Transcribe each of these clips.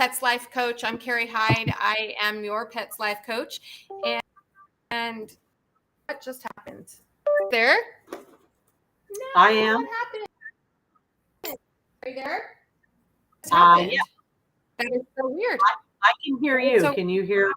Pet's Life Coach. I'm Carrie Hyde. I am your Pet's Life Coach. And what just happened? There? No, I am. What happened? Are you there? Yeah. That is so weird. I can hear you. Can you hear?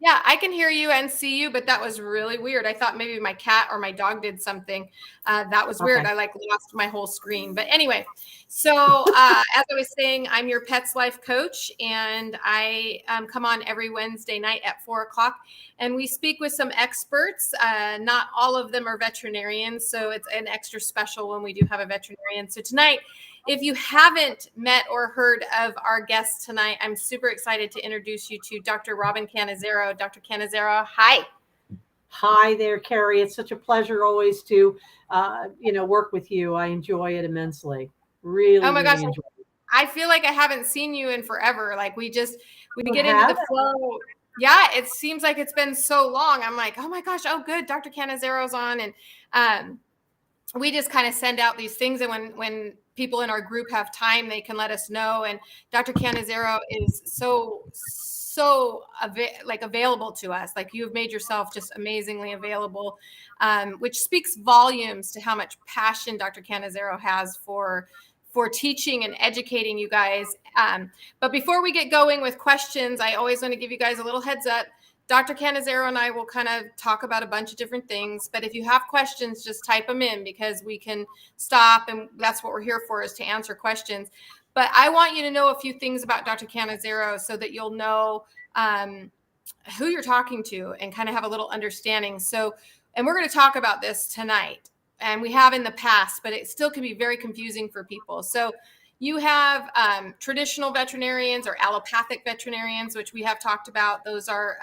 Yeah, I can hear you and see you, but that was really weird. I thought maybe my cat or my dog did something. That was weird. Okay. I lost my whole screen. But anyway, so as I was saying, I'm your Pet's Life Coach, and I come on every Wednesday night at 4:00, and we speak with some experts. Not all of them are veterinarians, so it's an extra special when we do have a veterinarian. So tonight, if you haven't met or heard of our guest tonight, I'm super excited to introduce you to Dr. Robin Cannizzaro. Dr. Cannizzaro, hi. Hi there, Carrie. It's such a pleasure always to, work with you. I enjoy it immensely. Really, oh my gosh, really enjoy it. I feel like I haven't seen you in forever. Like we get into the flow. Yeah, it seems like it's been so long. I'm like, oh my gosh, oh good, Dr. Cannizzaro's on, and we just kind of send out these things, and when people in our group have time, they can let us know. And Dr. Cannizzaro is so available to us. Like you've made yourself just amazingly available, which speaks volumes to how much passion Dr. Cannizzaro has for teaching and educating you guys. But before we get going with questions, I always want to give you guys a little heads up. Dr. Cannizzaro and I will kind of talk about a bunch of different things, but if you have questions, just type them in because we can stop, and that's what we're here for, is to answer questions. But I want you to know a few things about Dr. Cannizzaro so that you'll know who you're talking to and kind of have a little understanding. So, and we're going to talk about this tonight, and we have in the past, but it still can be very confusing for people. So you have traditional veterinarians or allopathic veterinarians, which we have talked about. Those are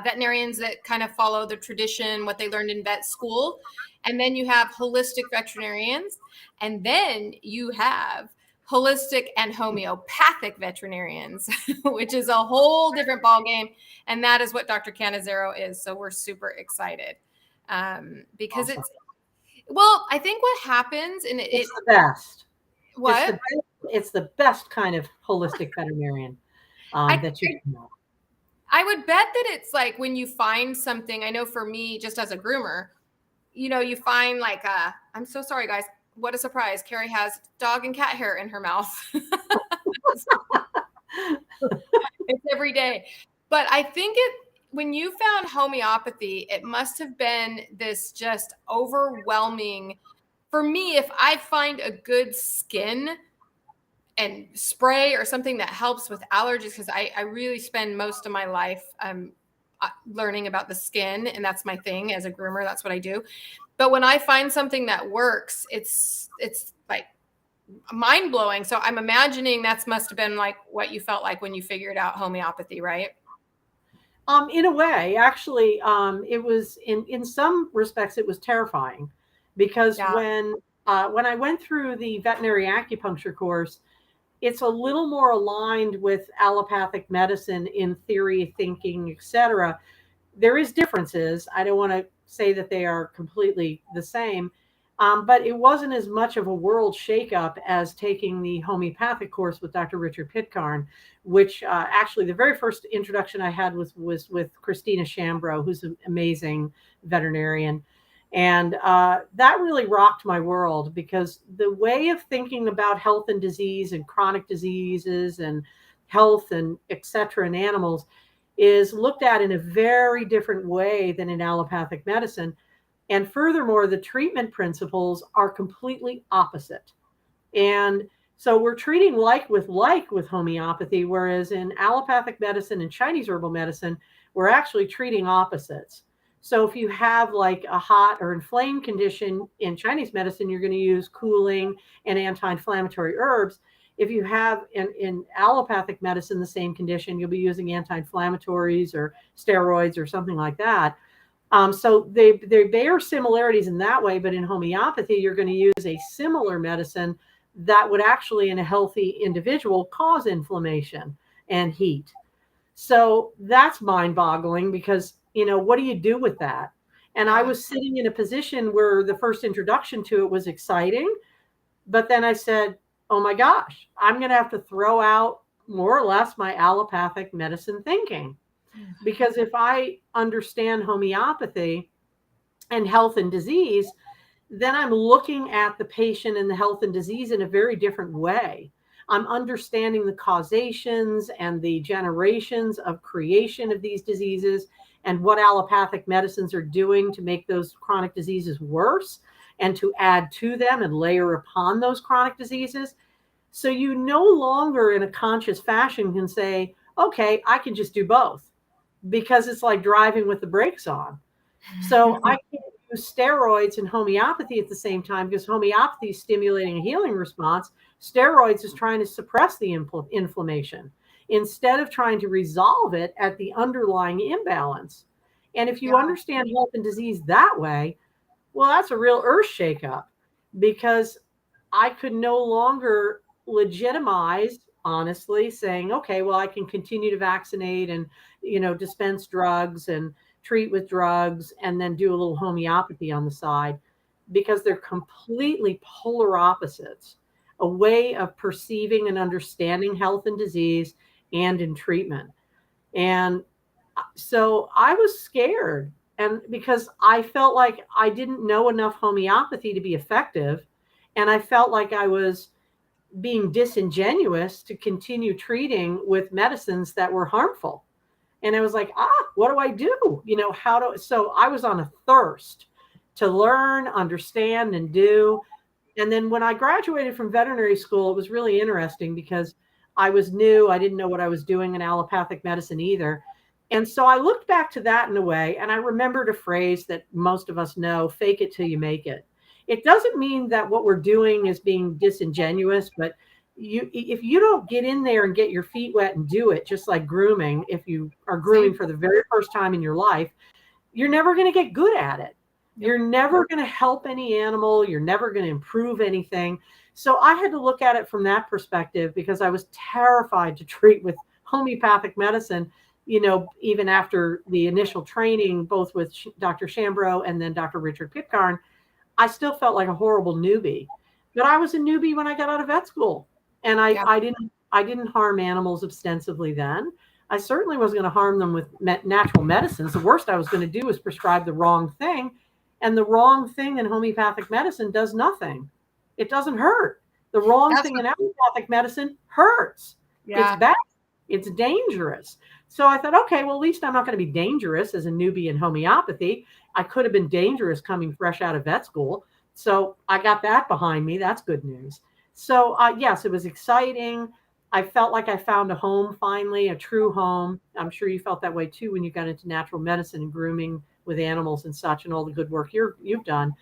veterinarians that kind of follow the tradition, what they learned in vet school. And then you have holistic veterinarians. And then you have holistic and homeopathic veterinarians, which is a whole different ballgame. And that is what Dr. Cannizzaro is. So we're super excited because Awesome. I think what happens, and it's the best. What? It's the best kind of holistic veterinarian that you can know. I would bet that it's like when you find something, I know for me, just as a groomer, you find like I'm so sorry, guys. What a surprise. Carrie has dog and cat hair in her mouth. It's every day. But I think when you found homeopathy, it must have been this just overwhelming. For me, if I find a good skin and spray or something that helps with allergies, because I really spend most of my life learning about the skin, and that's my thing as a groomer. That's what I do. But when I find something that works, it's like mind blowing. So I'm imagining that must have been like what you felt like when you figured out homeopathy, right? In a way, actually, it was in some respects it was terrifying because when I went through the veterinary acupuncture course, it's a little more aligned with allopathic medicine in theory, thinking, etc. There is differences. I don't want to say that they are completely the same, but it wasn't as much of a world shakeup as taking the homeopathic course with Dr. Richard Pitcairn, which actually the very first introduction I had was with Christina Shambro, who's an amazing veterinarian. And that really rocked my world because the way of thinking about health and disease and chronic diseases and health and et cetera in animals is looked at in a very different way than in allopathic medicine. And furthermore, the treatment principles are completely opposite. And so we're treating like with homeopathy, whereas in allopathic medicine and Chinese herbal medicine, we're actually treating opposites. So if you have like a hot or inflamed condition in Chinese medicine, you're going to use cooling and anti-inflammatory herbs. If you have in allopathic medicine the same condition, you'll be using anti-inflammatories or steroids or something like that. So they bear similarities in that way, but in homeopathy, you're going to use a similar medicine that would actually, in a healthy individual, cause inflammation and heat. So that's mind-boggling because, what do you do with that? And I was sitting in a position where the first introduction to it was exciting, but then I said, oh my gosh, I'm going to have to throw out more or less my allopathic medicine thinking. Because if I understand homeopathy and health and disease, then I'm looking at the patient and the health and disease in a very different way. I'm understanding the causations and the generations of creation of these diseases and what allopathic medicines are doing to make those chronic diseases worse and to add to them and layer upon those chronic diseases. So you no longer in a conscious fashion can say, okay, I can just do both, because it's like driving with the brakes on. So I can't use steroids and homeopathy at the same time, because homeopathy is stimulating a healing response. Steroids is trying to suppress the inflammation instead of trying to resolve it at the underlying imbalance. And if you understand health and disease that way, well, that's a real earth shakeup, because I could no longer legitimize, honestly, saying, okay, well, I can continue to vaccinate and, dispense drugs and treat with drugs and then do a little homeopathy on the side, because they're completely polar opposites, a way of perceiving and understanding health and disease and in treatment. And so I was scared, and because I felt like I didn't know enough homeopathy to be effective, and I felt like I was being disingenuous to continue treating with medicines that were harmful. And I was like, what do I do? So I was on a thirst to learn, understand, and do. And then when I graduated from veterinary school, it was really interesting because I was new. I didn't know what I was doing in allopathic medicine either. And so I looked back to that in a way, and I remembered a phrase that most of us know: fake it till you make it. It doesn't mean that what we're doing is being disingenuous, but if you don't get in there and get your feet wet and do it, just like grooming, if you are grooming for the very first time in your life, you're never going to get good at it. You're never going to help any animal. You're never going to improve anything. So I had to look at it from that perspective, because I was terrified to treat with homeopathic medicine, even after the initial training, both with Dr. Shambro and then Dr. Richard Pitcairn. I still felt like a horrible newbie. But I was a newbie when I got out of vet school. And I didn't harm animals ostensibly then. I certainly wasn't going to harm them with natural medicines. The worst I was going to do was prescribe the wrong thing. And the wrong thing in homeopathic medicine does nothing. It doesn't hurt. The wrong thing in allopathic medicine hurts. Yeah. It's bad. It's dangerous. So I thought, okay, well, at least I'm not going to be dangerous as a newbie in homeopathy. I could have been dangerous coming fresh out of vet school. So I got that behind me. That's good news. So yes, it was exciting. I felt like I found a home finally, a true home. I'm sure you felt that way too when you got into natural medicine and grooming with animals and such, and all the good work you've done.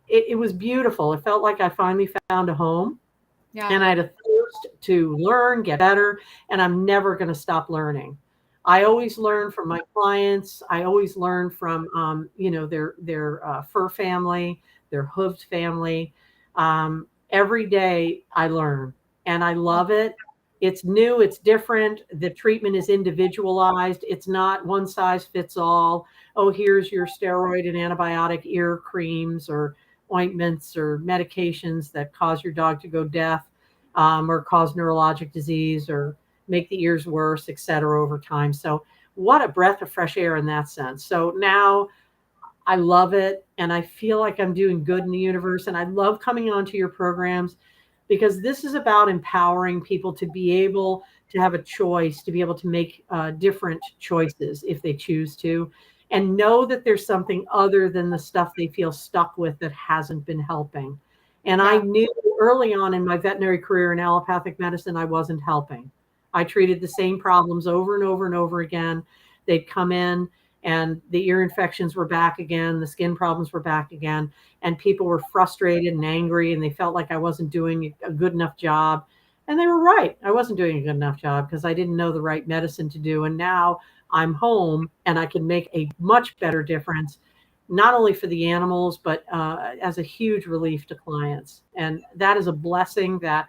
It was beautiful. It felt like I finally found a home. Yeah. And I had a thirst to learn, get better, and I'm never going to stop learning. I always learn from my clients. I always learn from, their fur family, their hooved family. Every day I learn, and I love it. It's new. It's different. The treatment is individualized. It's not one size fits all. Oh, here's your steroid and antibiotic ear creams or ointments or medications that cause your dog to go deaf, or cause neurologic disease or make the ears worse, et cetera, over time. So what a breath of fresh air in that sense. So now I love it, and I feel like I'm doing good in the universe, and I love coming onto your programs, because this is about empowering people to be able to have a choice, to be able to make different choices if they choose to, and know that there's something other than the stuff they feel stuck with that hasn't been helping. And I knew early on in my veterinary career in allopathic medicine, I wasn't helping. I treated the same problems over and over and over again. They'd come in, and the ear infections were back again. The skin problems were back again. And people were frustrated and angry, and they felt like I wasn't doing a good enough job. And they were right. I wasn't doing a good enough job because I didn't know the right medicine to do. And now I'm home, and I can make a much better difference, not only for the animals, but as a huge relief to clients. And that is a blessing that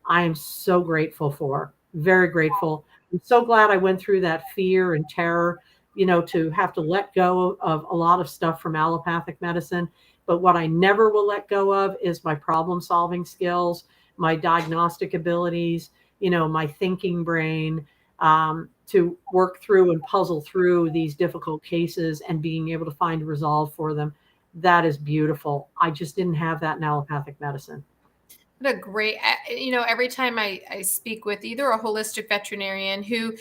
I am so grateful for. Very grateful. I'm so glad I went through that fear and terror, to have to let go of a lot of stuff from allopathic medicine. But what I never will let go of is my problem solving skills, my diagnostic abilities, my thinking brain, to work through and puzzle through these difficult cases and being able to find resolve for them. That is beautiful. I just didn't have that in allopathic medicine. What a great, every time I speak with either a holistic veterinarian who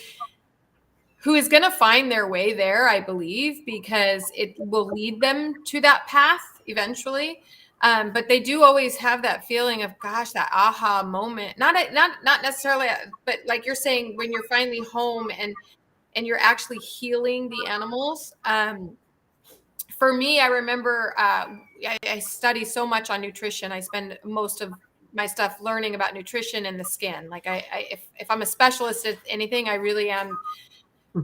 is going to find their way there, I believe, because it will lead them to that path eventually. But they do always have that feeling of, gosh, that aha moment. Not necessarily, but like you're saying, when you're finally home and you're actually healing the animals. For me, I remember I study so much on nutrition. I spend most of my stuff learning about nutrition and the skin. Like if I'm a specialist at anything, I really am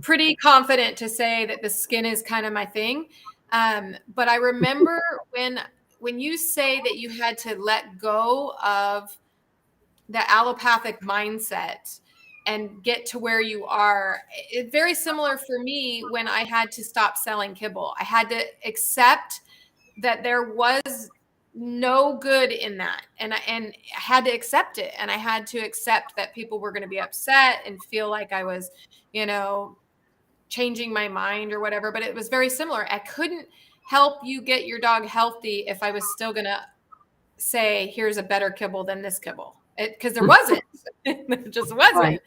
pretty confident to say that the skin is kind of my thing. But I remember when you say that you had to let go of the allopathic mindset and get to where you are, it's very similar for me when I had to stop selling kibble. I had to accept that there was no good in that, and I had to accept it, and I had to accept that people were going to be upset and feel like I was, changing my mind or whatever. But it was very similar. I couldn't help you get your dog healthy if I was still going to say, here's a better kibble than this kibble, because there wasn't. There just wasn't. Right.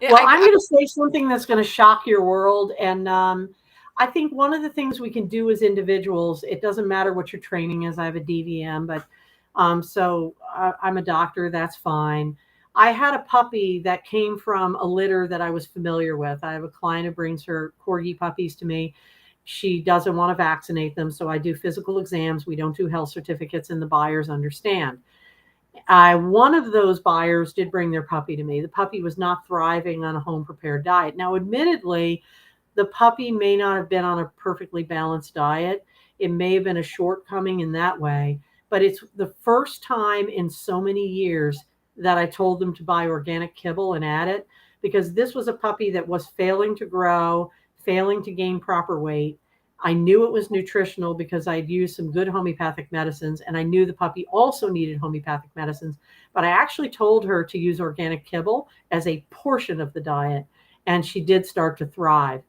Well, I'm going to say something that's going to shock your world. And I think one of the things we can do as individuals, it doesn't matter what your training is. I have a DVM, but so I'm a doctor. That's fine. I had a puppy that came from a litter that I was familiar with. I have a client who brings her corgi puppies to me. She doesn't want to vaccinate them. So I do physical exams. We don't do health certificates, and the buyers understand. One of those buyers did bring their puppy to me. The puppy was not thriving on a home prepared diet. Now, admittedly, the puppy may not have been on a perfectly balanced diet. It may have been a shortcoming in that way, but it's the first time in so many years that I told them to buy organic kibble and add it, because this was a puppy that was failing to grow, failing to gain proper weight. I knew it was nutritional because I'd used some good homeopathic medicines, and I knew the puppy also needed homeopathic medicines. But I actually told her to use organic kibble as a portion of the diet, and she did start to thrive.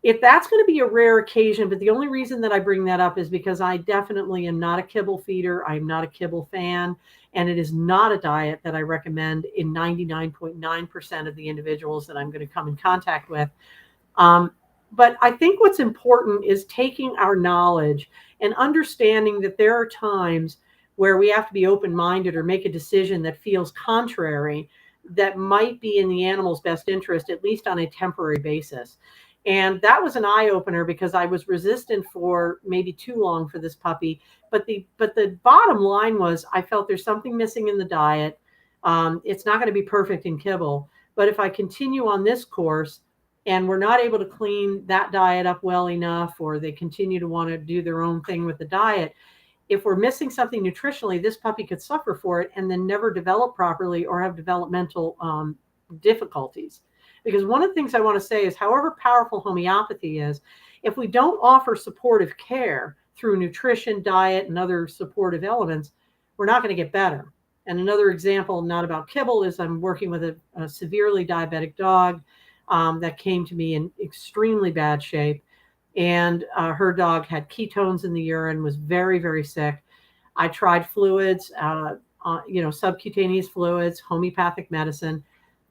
If that's going to be a rare occasion, but the only reason that I bring that up is because I definitely am not a kibble feeder. I'm not a kibble fan, and it is not a diet that I recommend in 99.9% of the individuals that I'm going to come in contact with. But I think what's important is taking our knowledge and understanding that there are times where we have to be open-minded or make a decision that feels contrary, that might be in the animal's best interest, at least on a temporary basis. And that was an eye-opener because I was resistant for maybe too long for this puppy. But the bottom line was I felt there's something missing in the diet. It's not going to be perfect in kibble. But if I continue on this course, and we're not able to clean that diet up well enough, or they continue to want to do their own thing with the diet, if we're missing something nutritionally, this puppy could suffer for it and then never develop properly or have developmental difficulties. Because one of the things I want to say is, however powerful homeopathy is, if we don't offer supportive care through nutrition, diet, and other supportive elements, we're not going to get better. And another example, not about kibble, is I'm working with a severely diabetic dog that came to me in extremely bad shape. And her dog had ketones in the urine, was very, very sick. I tried fluids, subcutaneous fluids, homeopathic medicine,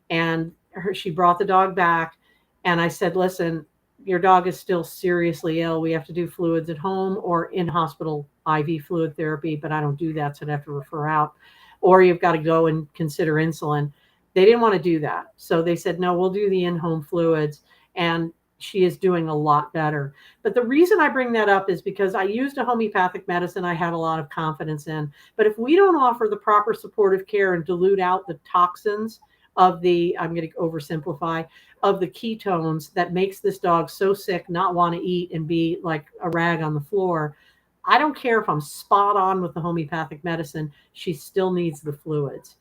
and she brought the dog back. And I said, listen, your dog is still seriously ill. We have to do fluids at home or in hospital IV fluid therapy, but I don't do that, so I'd have to refer out. Or you've got to go and consider insulin. They didn't want to do that. So they said, no, we'll do the in-home fluids. And she is doing a lot better. But the reason I bring that up is because I used a homeopathic medicine I had a lot of confidence in. But if we don't offer the proper supportive care and dilute out the toxins of the, I'm going to oversimplify, of the ketones that makes this dog so sick, not want to eat and be like a rag on the floor, I don't care if I'm spot on with the homeopathic medicine, she still needs the fluids.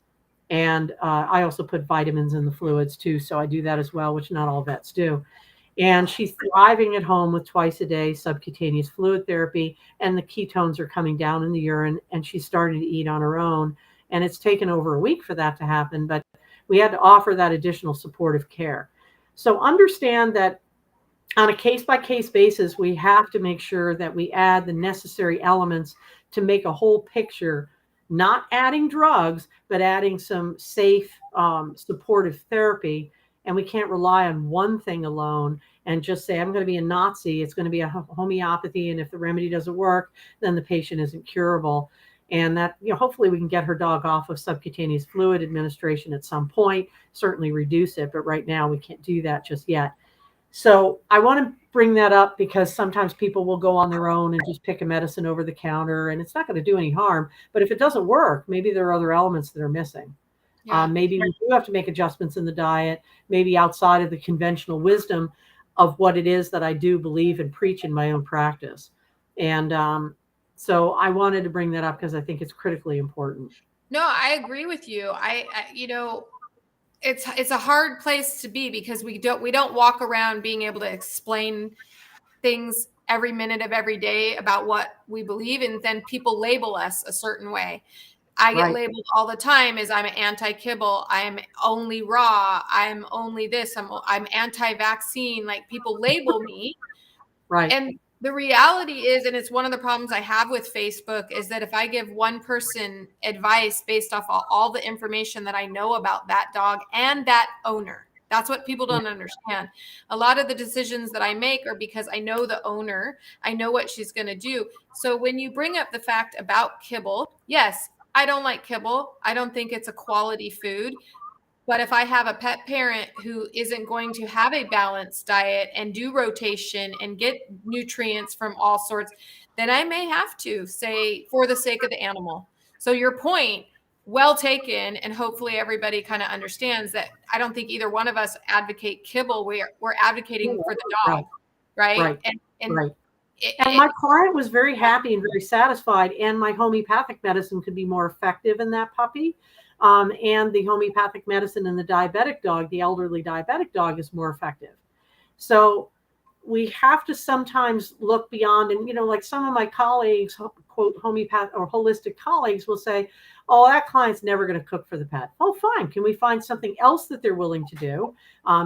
And I also put vitamins in the fluids too. So I do that as well, which not all vets do. And she's thriving at home with twice a day subcutaneous fluid therapy, and the ketones are coming down in the urine, and she's starting to eat on her own. And it's taken over a week for that to happen. But We had to offer that additional supportive care. So understand that on a case-by-case basis, we have to make sure that we add the necessary elements to make a whole picture, not adding drugs, but adding some safe, supportive therapy. And we can't rely on one thing alone and just say, I'm going to be a Nazi. It's going to be a homeopathy. And if the remedy doesn't work, then the patient isn't curable. And that, hopefully we can get her dog off of subcutaneous fluid administration at some point, certainly reduce it. But right now we can't do that just yet. So I want to bring that up because sometimes people will go on their own and just pick a medicine over the counter, and it's not going to do any harm. But if it doesn't work, maybe there are other elements that are missing. Yeah. Maybe we do have to make adjustments in the diet, maybe outside of the conventional wisdom of what it is that I do believe and preach in my own practice. And so I wanted to bring that up because I think it's critically important. No, I agree with you. It's a hard place to be because we don't walk around being able to explain things every minute of every day about what we believe, and then people label us a certain way. I get labeled all the time as I'm anti-kibble, I'm only raw, I'm only this, I'm anti-vaccine. Like, people label me. Right. And the reality is, and it's one of the problems I have with Facebook, is that if I give one person advice based off all the information that I know about that dog and that owner, that's what people don't understand. A lot of the decisions that I make are because I know the owner, I know what she's going to do. So when you bring up the fact about kibble, yes, I don't like kibble. I don't think it's a quality food. But if I have a pet parent who isn't going to have a balanced diet and do rotation and get nutrients from all sorts, then I may have to say, for the sake of the animal. So your point, well taken. And hopefully everybody kind of understands that I don't think either one of us advocate kibble. We're advocating for the dog. Right. And my client was very happy and very satisfied. And my homeopathic medicine could be more effective in that puppy. And the homeopathic medicine in the diabetic dog, the elderly diabetic dog, is more effective. So we have to sometimes look beyond, and, like some of my colleagues, quote, homeopath or holistic colleagues, will say, oh, that client's never going to cook for the pet. Oh, fine. Can we find something else that they're willing to do?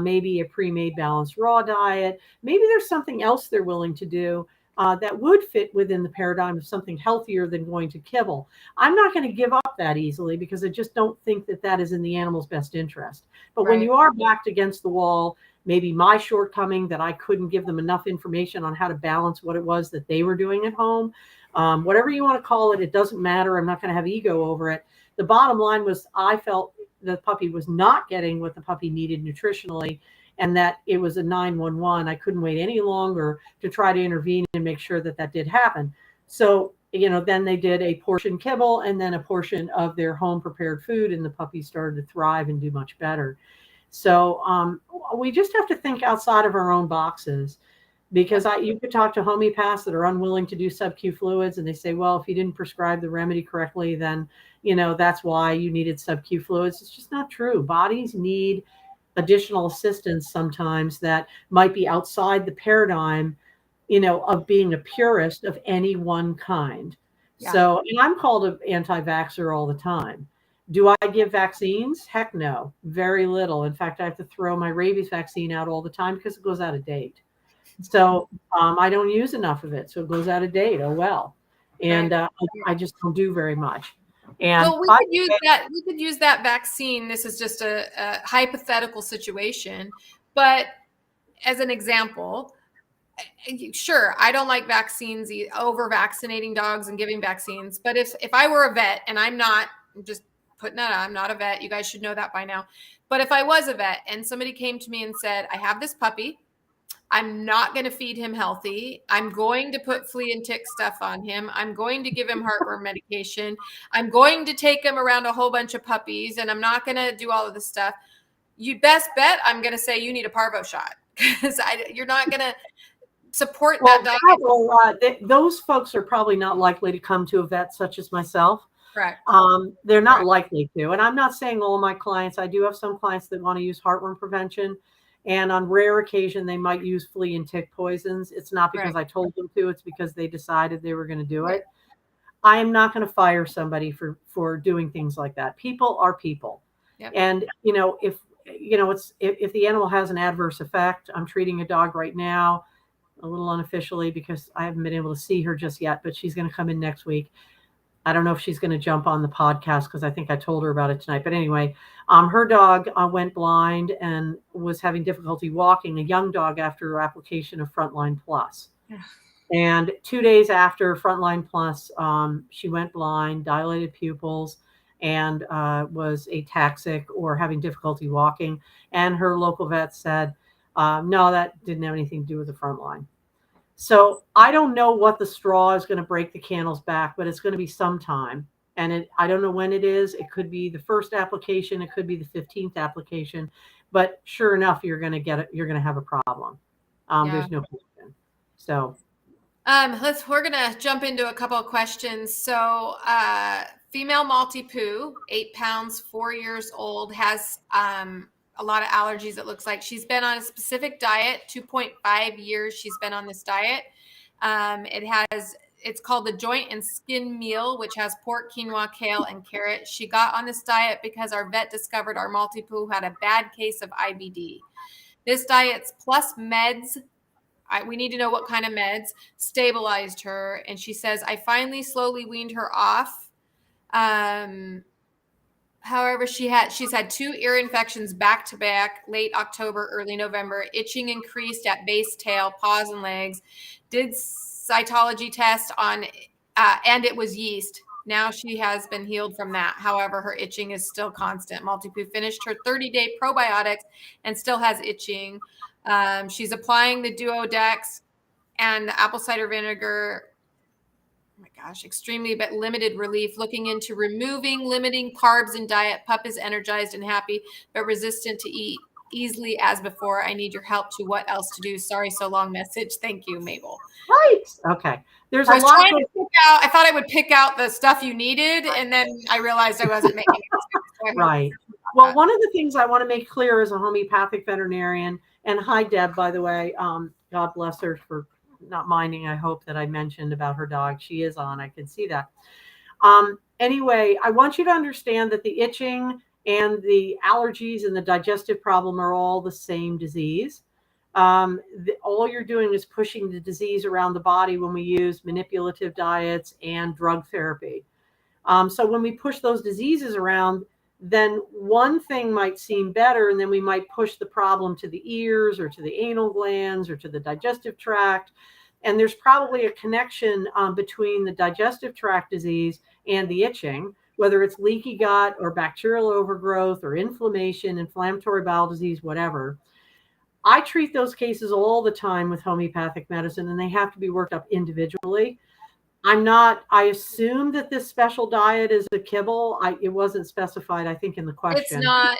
Maybe a pre-made balanced raw diet. Maybe there's something else they're willing to do that would fit within the paradigm of something healthier than going to kibble. I'm not going to give up that easily because I just don't think that that is in the animal's best interest. But when you are backed against the wall, maybe my shortcoming that I couldn't give them enough information on how to balance what it was that they were doing at home, whatever you want to call it, it doesn't matter. I'm not going to have ego over it. The bottom line was I felt the puppy was not getting what the puppy needed nutritionally, and that it was a 911. I couldn't wait any longer to try to intervene and make sure that that did happen. So, then they did a portion kibble and then a portion of their home prepared food, and the puppy started to thrive and do much better. So we just have to think outside of our own boxes, because you could talk to homeopaths that are unwilling to do sub-Q fluids, and they say, well, if you didn't prescribe the remedy correctly, then, that's why you needed sub-Q fluids. It's just not true. Bodies need additional assistance sometimes that might be outside the paradigm, of being a purist of any one kind. Yeah. So, and I'm called an anti-vaxxer all the time. Do I give vaccines? Heck no, very little. In fact, I have to throw my rabies vaccine out all the time because it goes out of date. So I don't use enough of it. So it goes out of date. Oh, well. And I just don't do very much. And well, we could use that vaccine. This is just a hypothetical situation, but as an example, sure, I don't like vaccines, over vaccinating dogs and giving vaccines. But if I were a vet, and I'm just putting that out, I'm not a vet. You guys should know that by now. But if I was a vet and somebody came to me and said, I have this puppy, I'm not going to feed him healthy. I'm going to put flea and tick stuff on him. I'm going to give him heartworm medication. I'm going to take him around a whole bunch of puppies, and I'm not going to do all of this stuff. You best bet I'm going to say you need a parvo shot, because you're not going to support that dog. Those folks are probably not likely to come to a vet such as myself. Correct. They're not likely to. And I'm not saying all my clients. I do have some clients that want to use heartworm prevention. And on rare occasion, they might use flea and tick poisons. It's not because I told them to. It's because they decided they were going to do it. I am not going to fire somebody for doing things like that. People are people. Yep. And, if the animal has an adverse effect, I'm treating a dog right now, a little unofficially because I haven't been able to see her just yet, but she's going to come in next week. I don't know if she's going to jump on the podcast because I think I told her about it tonight. But anyway, her dog went blind and was having difficulty walking, a young dog, after her application of Frontline Plus. And 2 days after Frontline Plus, she went blind, dilated pupils, and was ataxic or having difficulty walking. And her local vet said, no, that didn't have anything to do with the Frontline. So I don't know what the straw is going to break the camel's back, but it's going to be sometime. And I don't know when it is. It could be the first application. It could be the 15th application. But sure enough, you're going to get it. You're going to have a problem. There's no question. So we're going to jump into a couple of questions. So female Maltipoo, 8 pounds, 4 years old, has a lot of allergies. It looks like she's been on a specific diet, 2.5 years she's been on this diet. It's called the joint and skin meal, which has pork, quinoa, kale, and carrot. She got on this diet because our vet discovered our Maltipoo had a bad case of IBD. This diet's plus meds, we need to know what kind of meds, stabilized her. And she says, I finally slowly weaned her off. However, she's had 2 ear infections back to back, late October, early November. Itching increased at base, tail, paws, and legs. Did cytology test on, and it was yeast. Now she has been healed from that. However, her itching is still constant. Maltipoo finished her 30-day probiotics and still has itching. She's applying the Duodex and the apple cider vinegar. Oh my gosh, extremely but limited relief. Looking into limiting carbs in diet. Pup is energized and happy, but resistant to eat easily as before. I need your help to what else to do. Sorry, so long message. Thank you, Mabel. Right. Okay. There's a lot. I thought I would pick out the stuff you needed, and then I realized I wasn't making it. Right. Well, one of the things I want to make clear as a homeopathic veterinarian, and hi, Deb, by the way, God bless her for not minding, I hope, that I mentioned about her dog. She is on. I can see that. Anyway, I want you to understand that the itching and the allergies and the digestive problem are all the same disease. All you're doing is pushing the disease around the body when we use manipulative diets and drug therapy. So when we push those diseases around, then one thing might seem better, and then we might push the problem to the ears or to the anal glands or to the digestive tract. And there's probably a connection between the digestive tract disease and the itching, whether it's leaky gut or bacterial overgrowth or inflammation, inflammatory bowel disease, whatever. I treat those cases all the time with homeopathic medicine, and they have to be worked up individually. I assume that this special diet is a kibble. It wasn't specified, I think, in the question. It's not.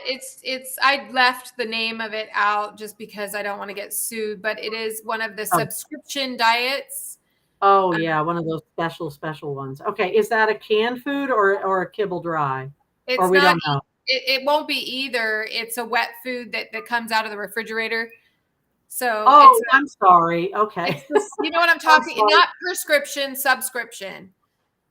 I left the name of it out just because I don't want to get sued, but it is one of the subscription diets. Oh, yeah. One of those special ones. Okay. Is that a canned food or a kibble dry? Or we don't know. It won't be either. It's a wet food that comes out of the refrigerator. So I'm sorry. Okay. You know what I'm talking about? Not prescription, subscription.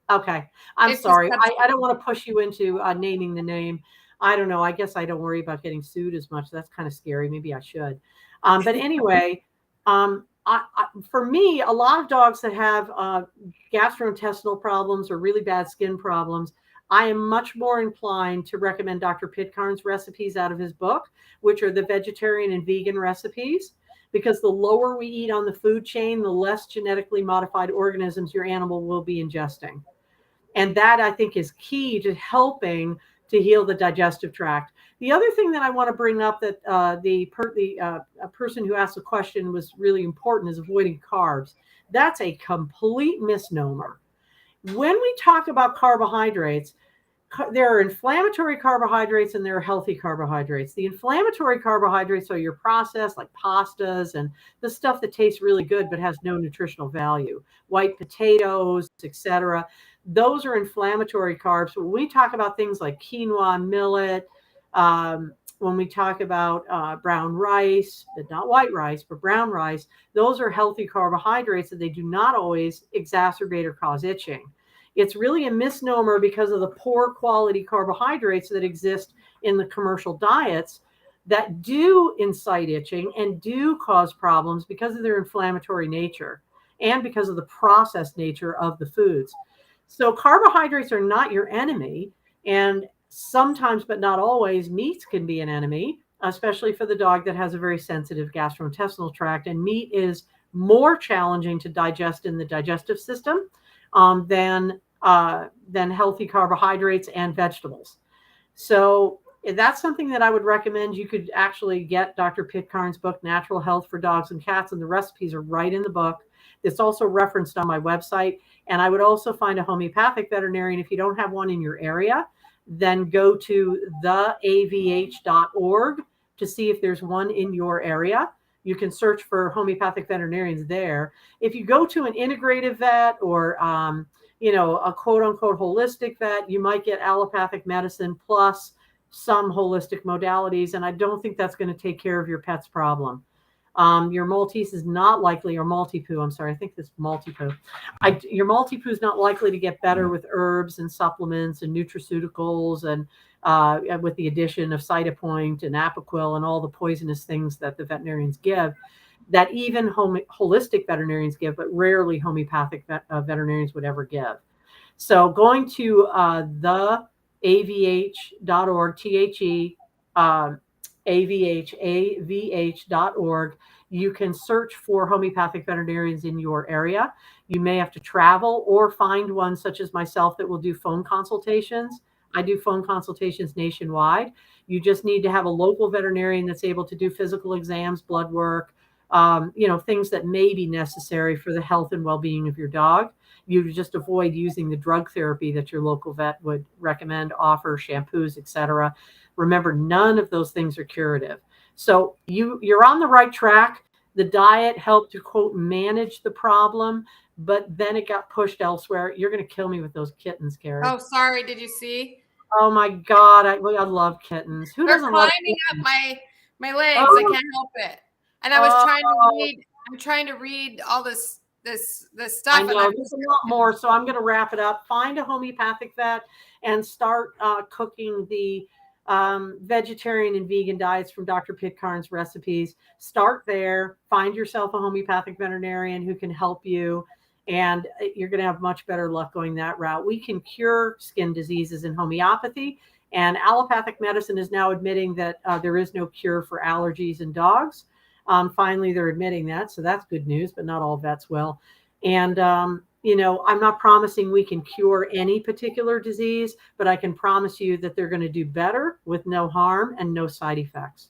Okay. I'm sorry. I don't want to push you into naming the name. I don't know. I guess I don't worry about getting sued as much. That's kind of scary. Maybe I should. But anyway, for me, a lot of dogs that have gastrointestinal problems or really bad skin problems, I am much more inclined to recommend Dr. Pitcairn's recipes out of his book, which are the vegetarian and vegan recipes, because the lower we eat on the food chain, the less genetically modified organisms your animal will be ingesting. And that, I think, is key to helping to heal the digestive tract. The other thing that I want to bring up that a person who asked the question was really important is avoiding carbs. That's a complete misnomer. When we talk about carbohydrates, there are inflammatory carbohydrates and there are healthy carbohydrates. The inflammatory carbohydrates are your processed, like pastas and the stuff that tastes really good but has no nutritional value, white potatoes, etc. Those are inflammatory carbs. When we talk about things like quinoa, millet, when we talk about brown rice, but not white rice, but brown rice, those are healthy carbohydrates that they do not always exacerbate or cause itching. It's really a misnomer because of the poor quality carbohydrates that exist in the commercial diets that do incite itching and do cause problems because of their inflammatory nature and because of the processed nature of the foods. So carbohydrates are not your enemy. And sometimes, but not always, meats can be an enemy, especially for the dog that has a very sensitive gastrointestinal tract. And meat is more challenging to digest in the digestive system than healthy carbohydrates and vegetables. So that's something that I would recommend. You could actually get Dr. Pitcairn's book, Natural Health for Dogs and Cats, and the recipes are right in the book. It's also referenced on my website. And I would also find a homeopathic veterinarian. If you don't have one in your area, then go to theavh.org to see if there's one in your area. You can search for homeopathic veterinarians there. If you go to an integrative vet or, a quote unquote holistic vet, you might get allopathic medicine plus some holistic modalities. And I don't think that's going to take care of your pet's problem. Your Maltese is not likely, or Maltipoo, I'm sorry, I think this Maltipoo. Your Maltipoo is not likely to get better with herbs and supplements and nutraceuticals and with the addition of Cytopoint and Apoquil and all the poisonous things that the veterinarians give, that even holistic veterinarians give, but rarely homeopathic veterinarians would ever give. So going to theavh.org, avh.org, you can search for homeopathic veterinarians in your area. You may have to travel or find one such as myself that will do phone consultations. I do phone consultations nationwide. You just need to have a local veterinarian that's able to do physical exams, blood work, things that may be necessary for the health and well-being of your dog. You just avoid using the drug therapy that your local vet would recommend, offer, shampoos, etc. Remember, none of those things are curative. So you're on the right track. The diet helped to, quote, manage the problem, but then it got pushed elsewhere. You're going to kill me with those kittens, Carrie. Oh, sorry. Did you see? Oh my God. I love kittens. Who They're doesn't love climbing kittens? up my legs. I can't help it. And I was I'm trying to read all this stuff. I know there's a lot more, so I'm going to wrap it up. Find a homeopathic vet and start cooking the vegetarian and vegan diets from Dr. Pitcairn's recipes. Start there. Find yourself a homeopathic veterinarian who can help you, and you're going to have much better luck going that route. We can cure skin diseases in homeopathy, and allopathic medicine is now admitting that there is no cure for allergies in dogs. Finally, they're admitting that, so that's good news, but not all vets will. And, I'm not promising we can cure any particular disease, but I can promise you that they're going to do better with no harm and no side effects.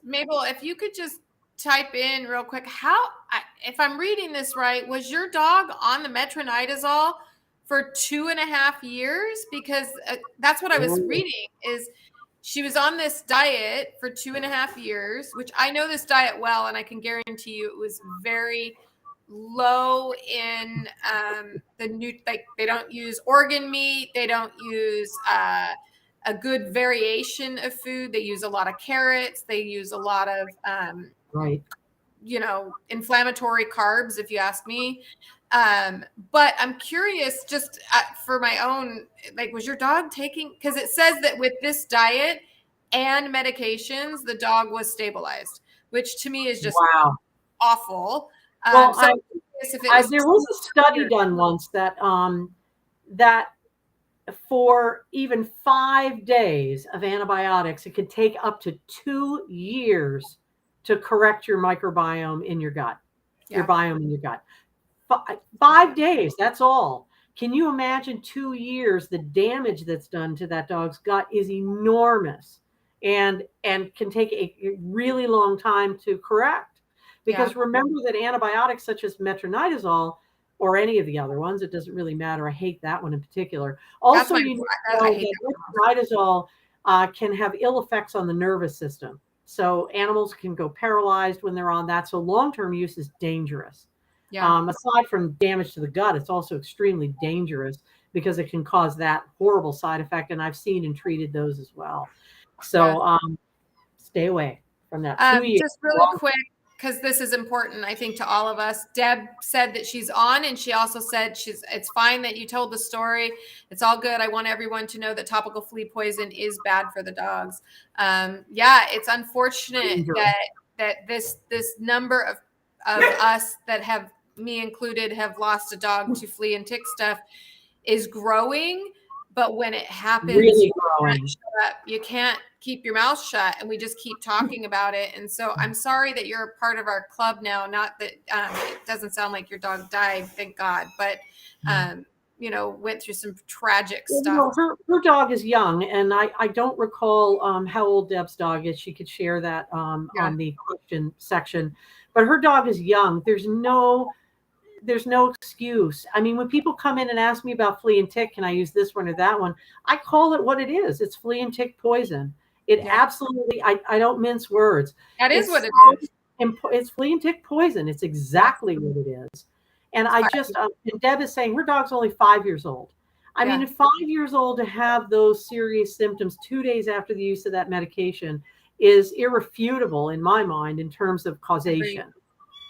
Mabel, if you could just type in real quick, if I'm reading this right, was your dog on the metronidazole for 2.5 years? Because that's what I was reading is she was on this diet for 2.5 years, which I know this diet well, and I can guarantee you it was very low in they don't use organ meat, they don't use a good variation of food. They use a lot of carrots, they use a lot of inflammatory carbs, if you ask me. But I'm curious, just for my own, was your dog taking, because it says that with this diet and medications, the dog was stabilized, which to me is just awful. Well, there was a study done once that for even 5 days of antibiotics, it could take up to 2 years to correct your microbiome in your gut, your biome in your gut. 5 days, that's all. Can you imagine 2 years? The damage that's done to that dog's gut is enormous and can take a really long time to correct. Because remember that antibiotics such as metronidazole or any of the other ones, it doesn't really matter. I hate that one in particular. Also, metronidazole can have ill effects on the nervous system. So animals can go paralyzed when they're on that. So long-term use is dangerous. Aside from damage to the gut, it's also extremely dangerous because it can cause that horrible side effect. And I've seen and treated those as well. So stay away from that. 2 years. Just really quick, because this is important, I think, to all of us. Deb said that she's on, and she also said it's fine that you told the story. It's all good. I want everyone to know that topical flea poison is bad for the dogs. Yeah, it's unfortunate that this number of us that have, me included, have lost a dog to flea and tick stuff is growing. But when it happens, really growing. You can't keep your mouth shut, and we just keep talking about it. And so I'm sorry that you're a part of our club now. Not that it doesn't sound like your dog died, thank God, but went through some tragic stuff. Her dog is young, and I don't recall how old Deb's dog is. She could share that on the question section, but her dog is young. There's no excuse. I mean, when people come in and ask me about flea and tick, can I use this one or that one? I call it what it is. It's flea and tick poison. It absolutely, I don't mince words. That is what it is. It's flea and tick poison. It's exactly what it is. And and Deb is saying her dog's only 5 years old. I mean, at 5 years old to have those serious symptoms 2 days after the use of that medication is irrefutable in my mind in terms of causation.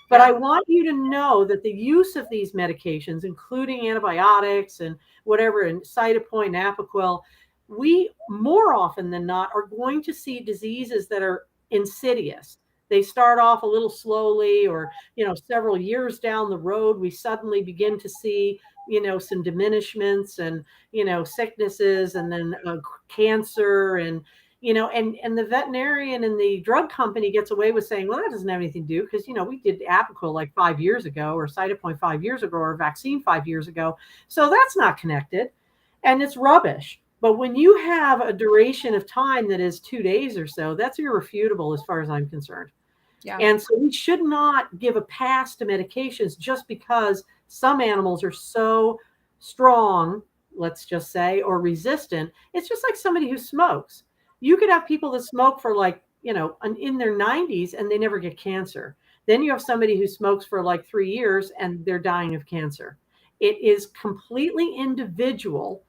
But I want you to know that the use of these medications, including antibiotics and whatever, and Cytopoint, Apoquel, we more often than not are going to see diseases that are insidious. They start off a little slowly, or, several years down the road, we suddenly begin to see, some diminishments and, sicknesses, and then cancer, and and the veterinarian and the drug company gets away with saying, well, that doesn't have anything to do because, we did Apoquel like 5 years ago, or Cytopoint 5 years ago, or vaccine 5 years ago. So that's not connected, and it's rubbish. But when you have a duration of time that is 2 days or so, that's irrefutable as far as I'm concerned. Yeah. And so we should not give a pass to medications just because some animals are so strong, let's just say, or resistant. It's just like somebody who smokes. You could have people that smoke for in their 90s and they never get cancer. Then you have somebody who smokes for like 3 years and they're dying of cancer. It is completely individual,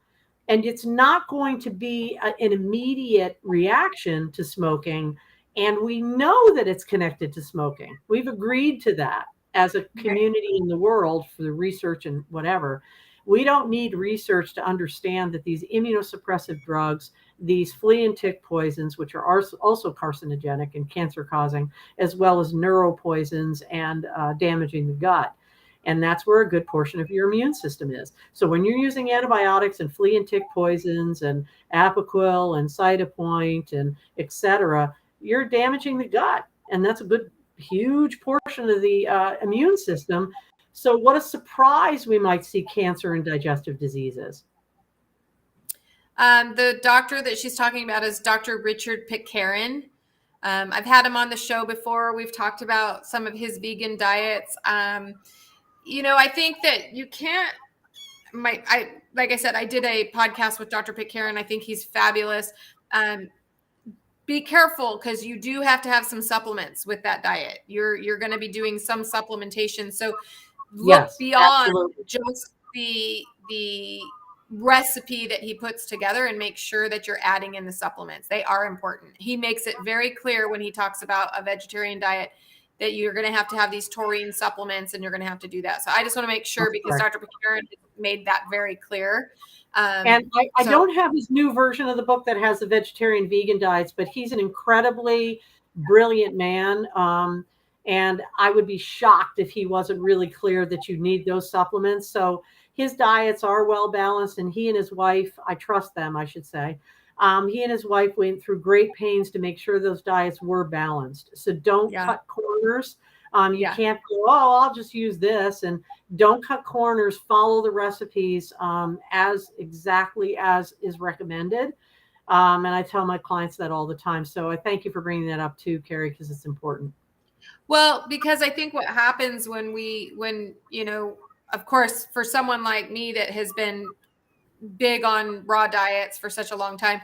and it's not going to be an immediate reaction to smoking. And we know that it's connected to smoking. We've agreed to that as a community in the world for the research and whatever. We don't need research to understand that these immunosuppressive drugs, these flea and tick poisons, which are also carcinogenic and cancer causing, as well as neuropoisons and damaging the gut. And that's where a good portion of your immune system is. So when you're using antibiotics and flea and tick poisons and Apoquel and Cytopoint and et cetera, you're damaging the gut. And that's a good, huge portion of the immune system. So what a surprise we might see cancer and digestive diseases. The doctor that she's talking about is Dr. Richard Pitcairn. I've had him on the show before. We've talked about some of his vegan diets. I think that you can't, like I said, I did a podcast with Dr. Pitcairn. I think he's fabulous. Be careful, because you do have to have some supplements with that diet. You're going to be doing some supplementation. So look beyond just the recipe that he puts together and make sure that you're adding in the supplements. They are important. He makes it very clear when he talks about a vegetarian diet that you're going to have these taurine supplements, and you're going to have to do that. So I just want to make sure, because Dr. Pitcairn made that very clear. And I don't have his new version of the book that has the vegetarian vegan diets, but he's an incredibly brilliant man. And I would be shocked if he wasn't really clear that you need those supplements. So his diets are well balanced, and he and his wife, I trust them, I should say. He and his wife went through great pains to make sure those diets were balanced. So don't cut corners. You can't go, I'll just use this. And don't cut corners. Follow the recipes as exactly as is recommended. And I tell my clients that all the time. So I thank you for bringing that up too, Carrie, because it's important. Well, because I think what happens when of course, for someone like me that has been big on raw diets for such a long time,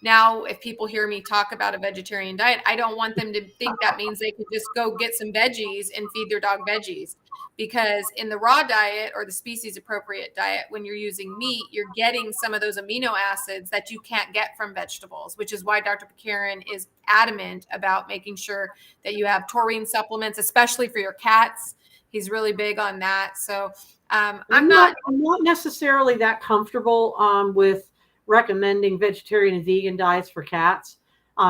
Now, if people hear me talk about a vegetarian diet, I don't want them to think that means they could just go get some veggies and feed their dog veggies. Because in the raw diet or the species appropriate diet, when you're using meat, you're getting some of those amino acids that you can't get from vegetables, which is why Dr. Picarin is adamant about making sure that you have taurine supplements, especially for your cats. He's really big on that. So I'm not necessarily that comfortable with recommending vegetarian and vegan diets for cats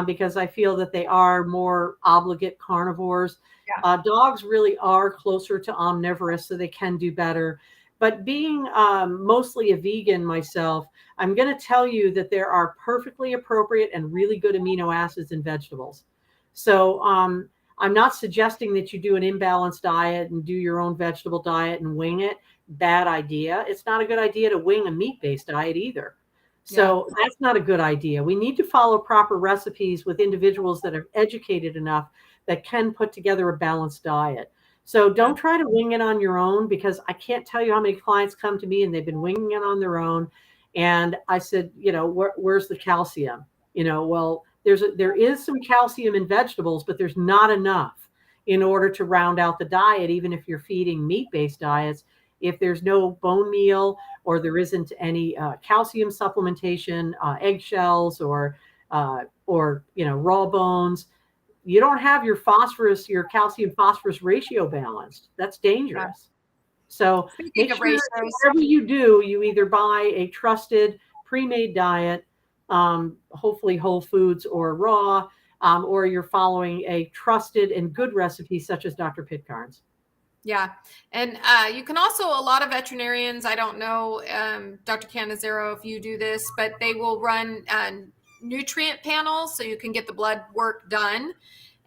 because I feel that they are more obligate carnivores. Yeah. Dogs really are closer to omnivorous, so they can do better. But being mostly a vegan myself, I'm going to tell you that there are perfectly appropriate and really good amino acids in vegetables. So I'm not suggesting that you do an imbalanced diet and do your own vegetable diet and wing it. Bad idea. It's not a good idea to wing a meat-based diet either. So that's not a good idea. We need to follow proper recipes with individuals that are educated enough that can put together a balanced diet. So don't try to wing it on your own, because I can't tell you how many clients come to me and they've been winging it on their own. And I said, where's the calcium? Well, there is some calcium in vegetables, but there's not enough in order to round out the diet, even if you're feeding meat-based diets. If there's no bone meal or there isn't any calcium supplementation, eggshells or raw bones, you don't have your calcium phosphorus ratio balanced. That's dangerous. So make sure whatever you do, you either buy a trusted pre-made diet, hopefully whole foods or raw, or you're following a trusted and good recipe such as Dr. Pitcairn's. Yeah. And you can also, a lot of veterinarians, I don't know, Dr. Canizero, if you do this, but they will run nutrient panels so you can get the blood work done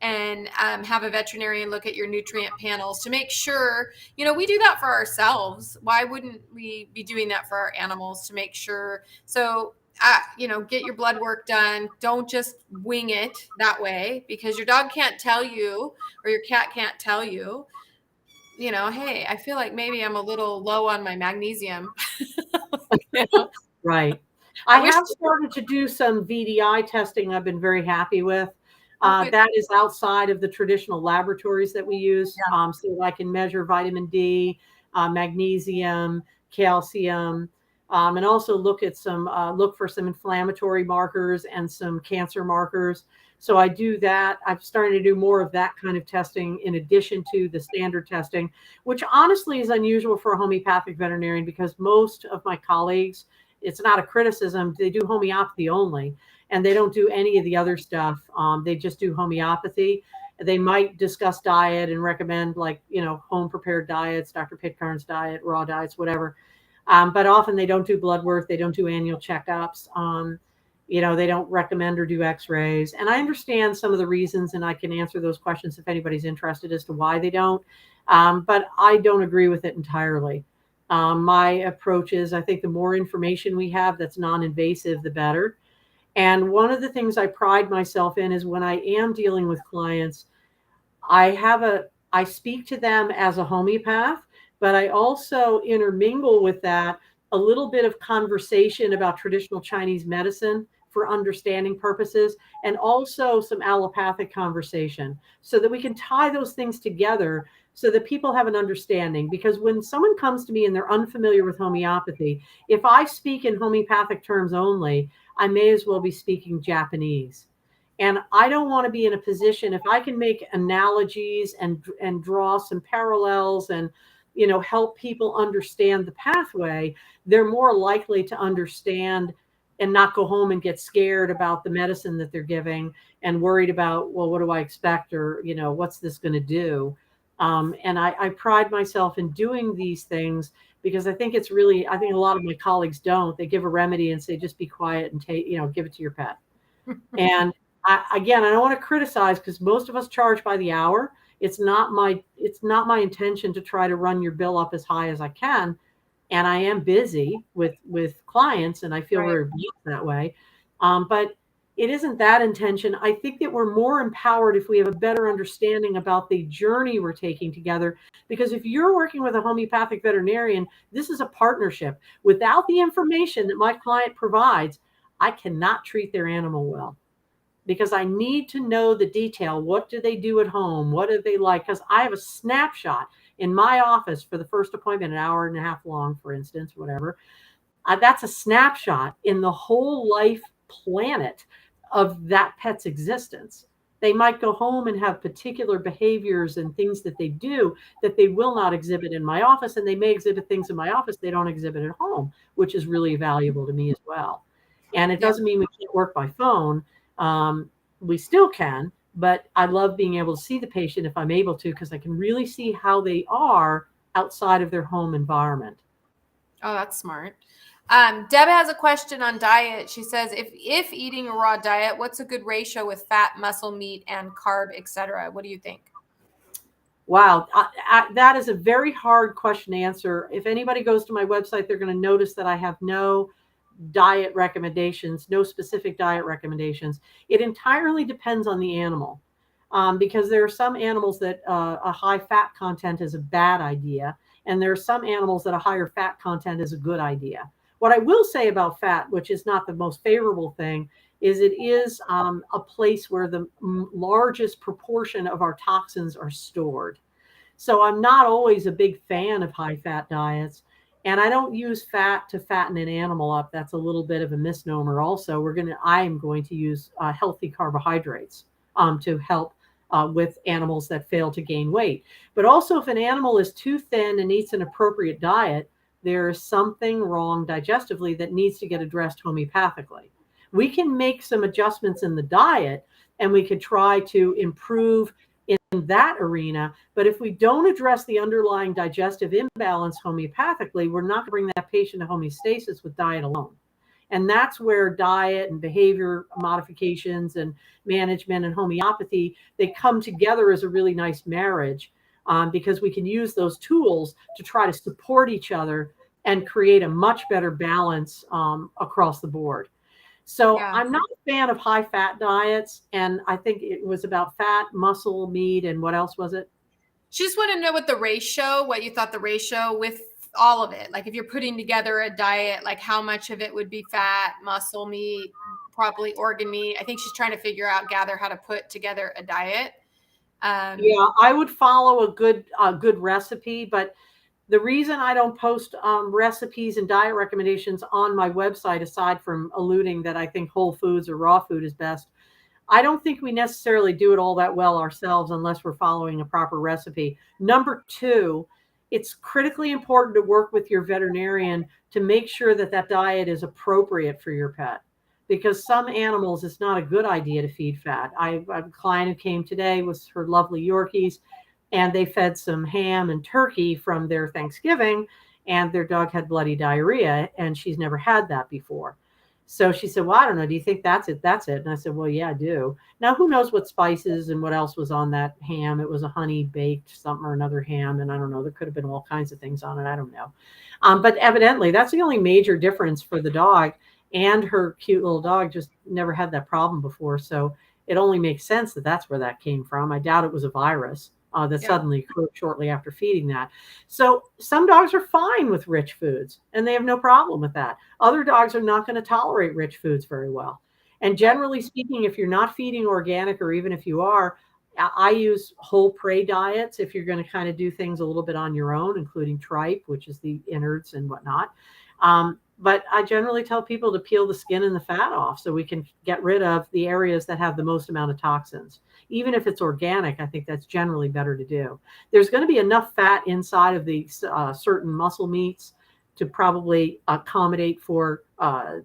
and have a veterinarian look at your nutrient panels to make sure, we do that for ourselves. Why wouldn't we be doing that for our animals to make sure? So, get your blood work done. Don't just wing it that way, because your dog can't tell you or your cat can't tell you, hey, I feel like maybe I'm a little low on my magnesium. Right. I have started to do some VDI testing I've been very happy with. That is outside of the traditional laboratories that we use. So I can measure vitamin D, magnesium, calcium, and also look for some inflammatory markers and some cancer markers. So I do that. I've started to do more of that kind of testing in addition to the standard testing, which honestly is unusual for a homeopathic veterinarian, because most of my colleagues, it's not a criticism, they do homeopathy only, and they don't do any of the other stuff. They just do homeopathy. They might discuss diet and recommend home prepared diets, Dr. Pitcairn's diet, raw diets, whatever. But often they don't do blood work. They don't do annual checkups. They don't recommend or do x-rays. And I understand some of the reasons, and I can answer those questions if anybody's interested as to why they don't. But I don't agree with it entirely. My approach is, I think the more information we have that's non-invasive, the better. And one of the things I pride myself in is when I am dealing with clients, I speak to them as a homeopath, but I also intermingle with that a little bit of conversation about traditional Chinese medicine for understanding purposes, and also some allopathic conversation, so that we can tie those things together so that people have an understanding. Because when someone comes to me and they're unfamiliar with homeopathy, if I speak in homeopathic terms only, I may as well be speaking Japanese. And I don't want to be in a position, if I can make analogies and draw some parallels and help people understand the pathway, they're more likely to understand and not go home and get scared about the medicine that they're giving and worried about, well, what do I expect? Or, what's this going to do? And I pride myself in doing these things, because I think I think a lot of my colleagues don't. They give a remedy and say, just be quiet and give it to your pet. And I don't want to criticize, because most of us charge by the hour. It's not my intention to try to run your bill up as high as I can. And I am busy with clients, and I feel very blessed that way. But it isn't that intention. I think that we're more empowered if we have a better understanding about the journey we're taking together. Because if you're working with a homeopathic veterinarian, this is a partnership. Without the information that my client provides, I cannot treat their animal well because I need to know the detail. What do they do at home? What do they like? Because I have a snapshot in my office for the first appointment, an hour and a half long, for instance, whatever. That's a snapshot in the whole life planet of that pet's existence. They might go home and have particular behaviors and things that they do that they will not exhibit in my office, and they may exhibit things in my office they don't exhibit at home, which is really valuable to me as well. And it doesn't mean we can't work by phone. We still can, but I love being able to see the patient if I'm able to, because I can really see how they are outside of their home environment. Oh, that's smart. Deb has a question on diet. She says, if eating a raw diet, what's a good ratio with fat, muscle, meat, and carb, etc.? What do you think? Wow, that is a very hard question to answer. If anybody goes to my website, they're going to notice that I have no diet recommendations, no specific diet recommendations. It entirely depends on the animal, because there are some animals that a high fat content is a bad idea, and there are some animals that a higher fat content is a good idea. What I will say about fat, which is not the most favorable thing, is it is a place where the largest proportion of our toxins are stored. So I'm not always a big fan of high fat diets. And I don't use fat to fatten an animal up. That's a little bit of a misnomer. Also, I am going to use healthy carbohydrates to help with animals that fail to gain weight. But also, if an animal is too thin and eats an appropriate diet, there is something wrong digestively that needs to get addressed homeopathically. We can make some adjustments in the diet, and we could try to improve in that arena. But if we don't address the underlying digestive imbalance homeopathically, we're not going to bring that patient to homeostasis with diet alone. And that's where diet and behavior modifications and management and homeopathy, they come together as a really nice marriage, because we can use those tools to try to support each other and create a much better balance across the board. So I'm not a fan of high fat diets. And I think it was about fat, muscle, meat, and what else was it? She just wanted to know what you thought the ratio with all of it. Like if you're putting together a diet, like how much of it would be fat, muscle, meat, probably organ meat. I think she's trying to gather how to put together a diet. Yeah, I would follow a good recipe, but the reason I don't post recipes and diet recommendations on my website, aside from alluding that I think whole foods or raw food is best, I don't think we necessarily do it all that well ourselves unless we're following a proper recipe. Number two, it's critically important to work with your veterinarian to make sure that that diet is appropriate for your pet. Because some animals, it's not a good idea to feed fat. I have a client who came today with her lovely Yorkies, and they fed some ham and turkey from their Thanksgiving, and their dog had bloody diarrhea, and she's never had that before. So she said, well, I don't know. Do you think that's it? That's it. And I said, well, yeah, I do. Now, who knows what spices and what else was on that ham? It was a honey baked something or another ham. And I don't know. There could have been all kinds of things on it. I don't know. But evidently, that's the only major difference for the dog. And her cute little dog just never had that problem before. So it only makes sense that that's where that came from. I doubt it was a virus that suddenly occurred shortly after feeding that. So some dogs are fine with rich foods and they have no problem with that. Other dogs are not going to tolerate rich foods very well. And generally speaking, if you're not feeding organic, or even if you are, I use whole prey diets if you're going to kind of do things a little bit on your own, including tripe, which is the innards and whatnot. But I generally tell people to peel the skin and the fat off so we can get rid of the areas that have the most amount of toxins. Even if it's organic, I think that's generally better to do. There's going to be enough fat inside of the certain muscle meats to probably accommodate for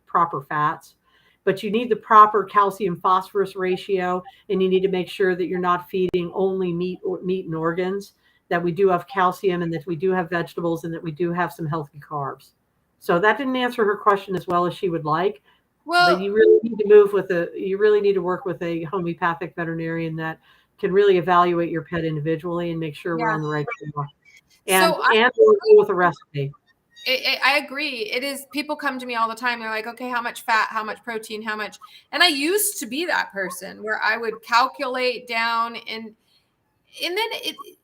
proper fats. But you need the proper calcium phosphorus ratio, and you need to make sure that you're not feeding only meat and organs, that we do have calcium and that we do have vegetables and that we do have some healthy carbs. So that didn't answer her question as well as she would like. Well, but you really need to work with a homeopathic veterinarian that can really evaluate your pet individually and make sure we're on the right track. And go with a recipe. I agree. It is, people come to me all the time. They're like, okay, how much fat, how much protein, how much? And I used to be that person where I would calculate down, and then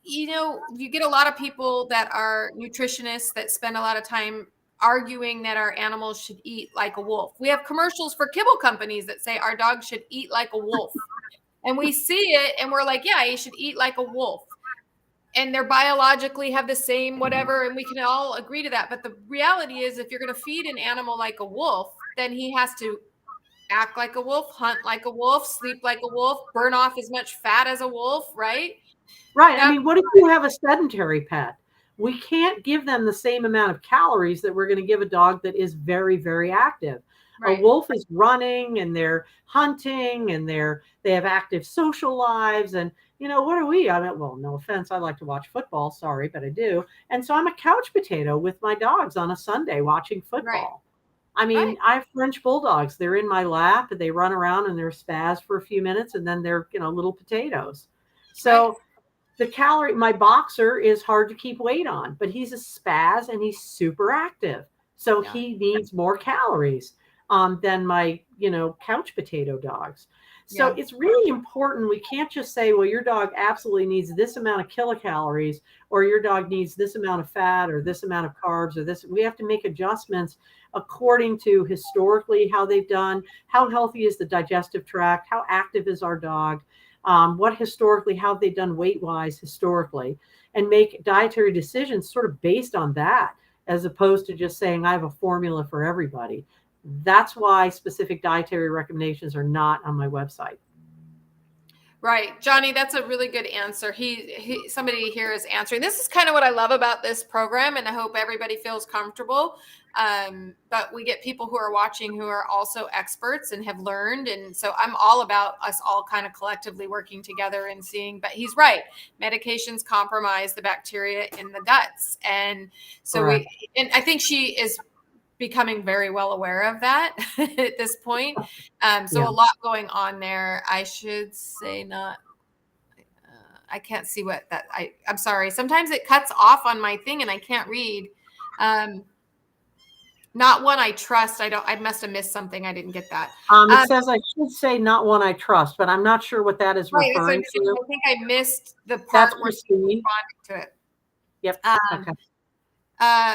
you get a lot of people that are nutritionists that spend a lot of time arguing that our animals should eat like a wolf. We have commercials for kibble companies that say our dog should eat like a wolf. And we see it and we're like, yeah, he should eat like a wolf. And they're biologically have the same whatever, and we can all agree to that. But the reality is, if you're going to feed an animal like a wolf, then he has to act like a wolf, hunt like a wolf, sleep like a wolf, burn off as much fat as a wolf, right? Right. I mean, what if you have a sedentary pet? We can't give them the same amount of calories that we're going to give a dog that is very, very active. Right. A wolf is running and they're hunting and they have active social lives. And, what are we? I mean, well, no offense. I like to watch football. Sorry, but I do. And so I'm a couch potato with my dogs on a Sunday watching football. Right. I mean, I have French bulldogs. They're in my lap and they run around and they're spaz for a few minutes and then they're, little potatoes. So my boxer is hard to keep weight on, but he's a spaz and he's super active. So he needs more calories than my, couch potato dogs. So it's really important. We can't just say, well, your dog absolutely needs this amount of kilocalories, or your dog needs this amount of fat or this amount of carbs or this. We have to make adjustments according to historically how they've done, how healthy is the digestive tract, how active is our dog, what historically, how have they done weight-wise historically, and make dietary decisions sort of based on that, as opposed to just saying, I have a formula for everybody. That's why specific dietary recommendations are not on my website. Right. Johnny, that's a really good answer. Somebody here is answering. This is kind of what I love about this program, and I hope everybody feels comfortable. But we get people who are watching who are also experts and have learned. And so I'm all about us all kind of collectively working together and seeing, but he's right. Medications compromise the bacteria in the guts. And so and I think she is becoming very well aware of that at this point. A lot going on there. I should say not. I can't see what that. I'm sorry. Sometimes it cuts off on my thing and I can't read. Not one I trust. I must have missed something. I didn't get that. It says I should say not one I trust, but I'm not sure what that is referring to. I think I missed the part where she responded to it. Yep. Okay.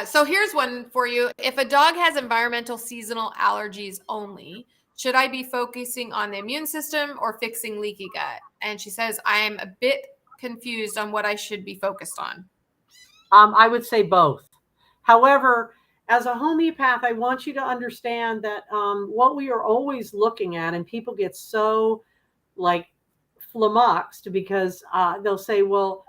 So here's one for you. If a dog has environmental seasonal allergies only, should I be focusing on the immune system or fixing leaky gut? And she says, I'm a bit confused on what I should be focused on. I would say both. However, as a homeopath, I want you to understand that what we are always looking at, and people get so flummoxed because they'll say, well,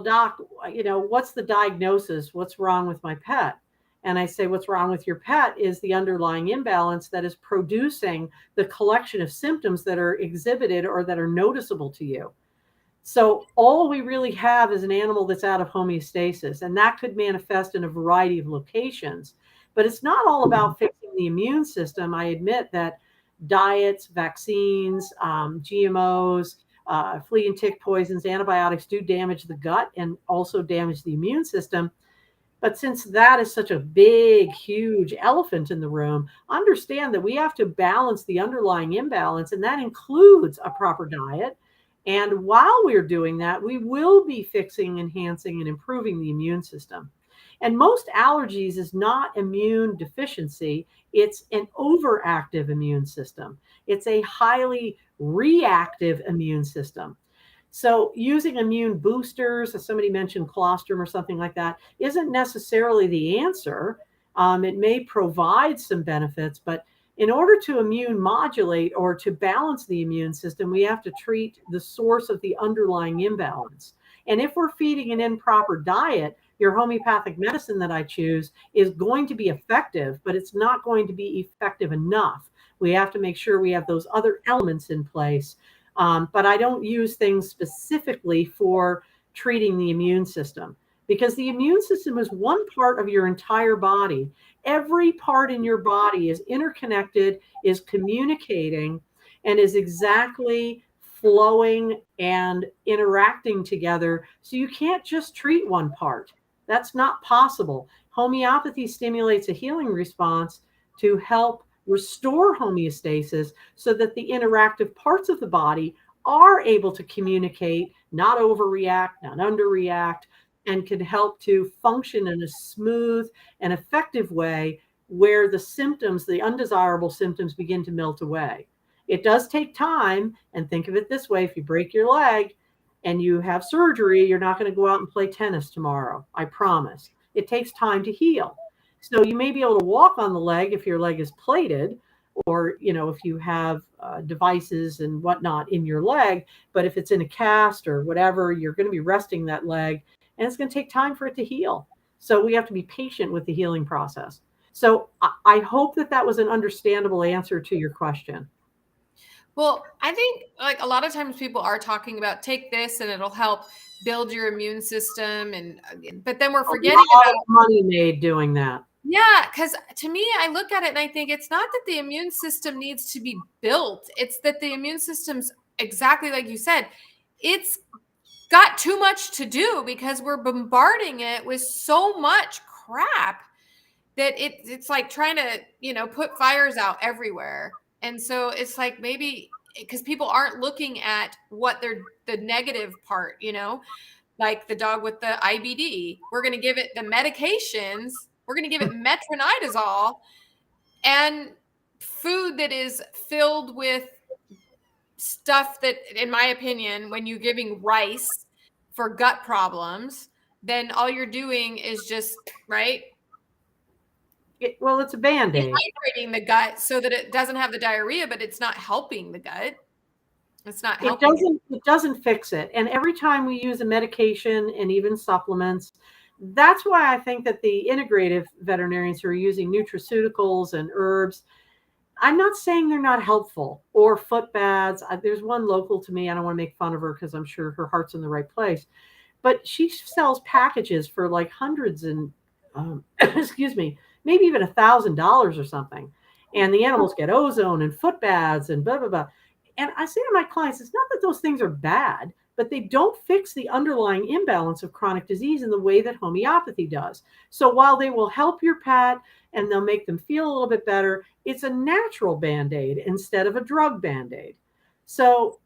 doc, what's the diagnosis? What's wrong with my pet? And I say, what's wrong with your pet is the underlying imbalance that is producing the collection of symptoms that are exhibited or that are noticeable to you. So all we really have is an animal that's out of homeostasis, and that could manifest in a variety of locations. But it's not all about fixing the immune system. I admit that diets, vaccines, GMOs, flea and tick poisons, antibiotics do damage the gut and also damage the immune system. But since that is such a big, huge elephant in the room, understand that we have to balance the underlying imbalance, and that includes a proper diet. And while we're doing that, we will be fixing, enhancing, and improving the immune system. And most allergies is not immune deficiency. It's an overactive immune system. It's a highly reactive immune system. So using immune boosters, as somebody mentioned colostrum or something like that, isn't necessarily the answer. It may provide some benefits, but in order to immune modulate or to balance the immune system, we have to treat the source of the underlying imbalance. And if we're feeding an improper diet, your homeopathic medicine that I choose is going to be effective, but it's not going to be effective enough. We have to make sure we have those other elements in place. But I don't use things specifically for treating the immune system, because the immune system is one part of your entire body. Every part in your body is interconnected, is communicating, and is exactly flowing and interacting together. So you can't just treat one part. That's not possible. Homeopathy stimulates a healing response to help restore homeostasis so that the interactive parts of the body are able to communicate, not overreact, not underreact, and can help to function in a smooth and effective way where the symptoms, the undesirable symptoms, begin to melt away. It does take time, and think of it this way: if you break your leg and you have surgery, you're not going to go out and play tennis tomorrow. I promise. It takes time to heal. So you may be able to walk on the leg if your leg is plated, or if you have devices and whatnot in your leg. But if it's in a cast or whatever, you're going to be resting that leg, and it's going to take time for it to heal. So we have to be patient with the healing process. So I hope that was an understandable answer to your question. Well, I think like a lot of times people are talking about take this and it'll help build your immune system, but then we're forgetting a lot about of money made doing that. Yeah, because to me, I look at it and I think it's not that the immune system needs to be built. It's that the immune system's exactly like you said, it's got too much to do because we're bombarding it with so much crap that it's like trying to, put fires out everywhere. And so it's like maybe because people aren't looking at what the negative part, like the dog with the IBD. We're going to give it the medications. We're going to give it metronidazole and food that is filled with stuff that, in my opinion, when you're giving rice for gut problems, then all you're doing is just, right? Well, it's a Band-Aid. Dehydrating the gut so that it doesn't have the diarrhea, but it's not helping the gut. It's not It helping. doesn't fix it. And every time we use a medication and even supplements, that's why I think that the integrative veterinarians who are using nutraceuticals and herbs, I'm not saying they're not helpful, or foot baths. There's one local to me. I don't want to make fun of her because I'm sure her heart's in the right place. But she sells packages for like hundreds and, excuse me, maybe even $1,000 or something. And the animals get ozone and foot baths and blah, blah, blah. And I say to my clients, it's not that those things are bad, but they don't fix the underlying imbalance of chronic disease in the way that homeopathy does. So while they will help your pet and they'll make them feel a little bit better, it's a natural Band-Aid instead of a drug Band-Aid. So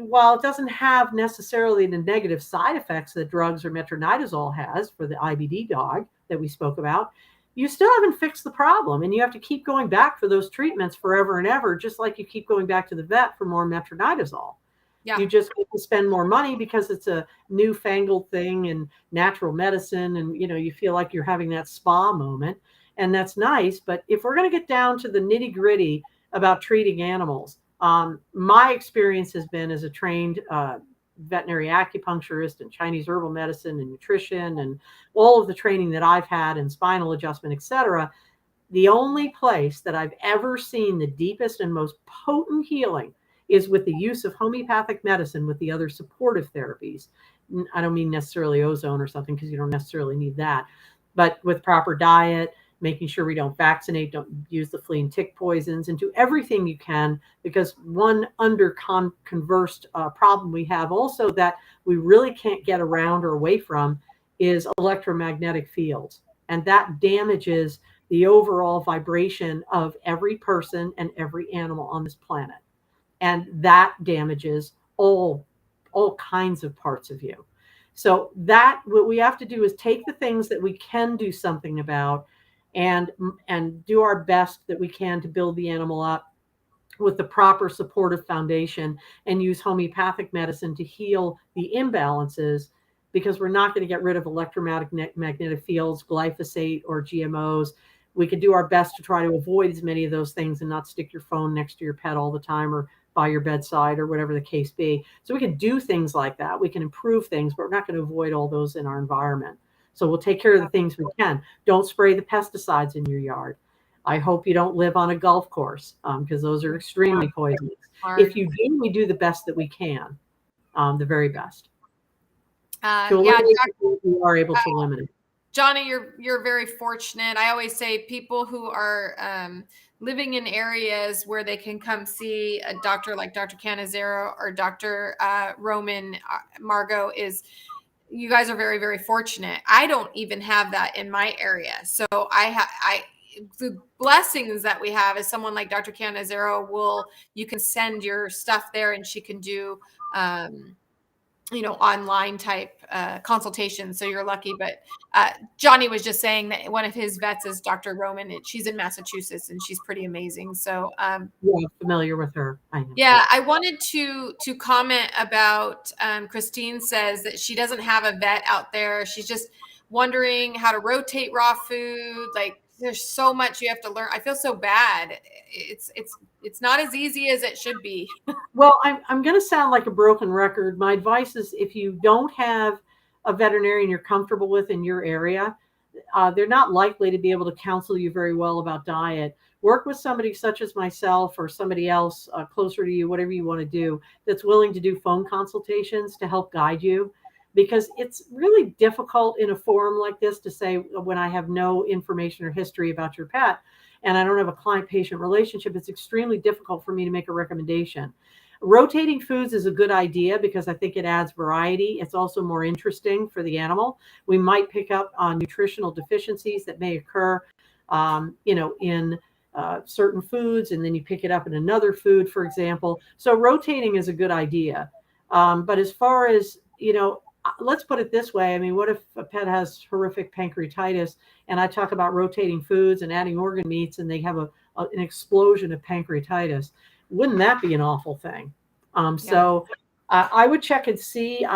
while it doesn't have necessarily the negative side effects that drugs or metronidazole has for the IBD dog that we spoke about, you still haven't fixed the problem, and you have to keep going back for those treatments forever and ever, just like you keep going back to the vet for more metronidazole. Yeah. You just get to spend more money because it's a newfangled thing and natural medicine, and you feel like you're having that spa moment, and that's nice. But if we're going to get down to the nitty gritty about treating animals, my experience has been as a trained veterinary acupuncturist and Chinese herbal medicine and nutrition and all of the training that I've had in spinal adjustment, etc. The only place that I've ever seen the deepest and most potent healing is with the use of homeopathic medicine with the other supportive therapies. I don't mean necessarily ozone or something, because you don't necessarily need that, but with proper diet, making sure we don't vaccinate, don't use the flea and tick poisons, and do everything you can, because one conversed problem we have also that we really can't get around or away from is electromagnetic fields. And that damages the overall vibration of every person and every animal on this planet. And that damages all kinds of parts of you. So that what we have to do is take the things that we can do something about and do our best that we can to build the animal up with the proper supportive foundation, and use homeopathic medicine to heal the imbalances, because we're not going to get rid of electromagnetic fields, glyphosate, or GMOs. We can do our best to try to avoid as many of those things and not stick your phone next to your pet all the time or by your bedside or whatever the case be. So we can do things like that. We can improve things, but we're not going to avoid all those in our environment. So we'll take care of the things we can. Don't spray the pesticides in your yard. I hope you don't live on a golf course, because those are extremely poisonous. If you do, we do the best that we can, the very best. To eliminate what we are able to eliminate. Johnny, you're very fortunate. I always say people who are living in areas where they can come see a doctor like Dr. Cannizzaro or Dr. Roman Margot, you guys are very, very fortunate. I don't even have that in my area. So the blessings that we have is someone like Dr. Cannizzaro you can send your stuff there and she can do online type consultations. So you're lucky. But Johnny was just saying that one of his vets is Dr. Roman. She's in Massachusetts and she's pretty amazing. So yeah, I'm familiar with her. I know. yeah, I wanted to comment about Christine says that she doesn't have a vet out there. She's just wondering how to rotate raw food. Like there's so much you have to learn. I feel so bad. It's not as easy as it should be. Well, I'm going to sound like a broken record. My advice is if you don't have a veterinarian you're comfortable with in your area, they're not likely to be able to counsel you very well about diet. Work with somebody such as myself or somebody else closer to you, whatever you want to do, that's willing to do phone consultations to help guide you. Because it's really difficult in a forum like this to say when I have no information or history about your pet and I don't have a client patient relationship, it's extremely difficult for me to make a recommendation. Rotating foods is a good idea because I think it adds variety. It's also more interesting for the animal. We might pick up on nutritional deficiencies that may occur, in certain foods, and then you pick it up in another food, for example. So rotating is a good idea. But as far as, let's put it this way. I mean, what if a pet has horrific pancreatitis and I talk about rotating foods and adding organ meats and they have an explosion of pancreatitis? Wouldn't that be an awful thing? So I would check and see,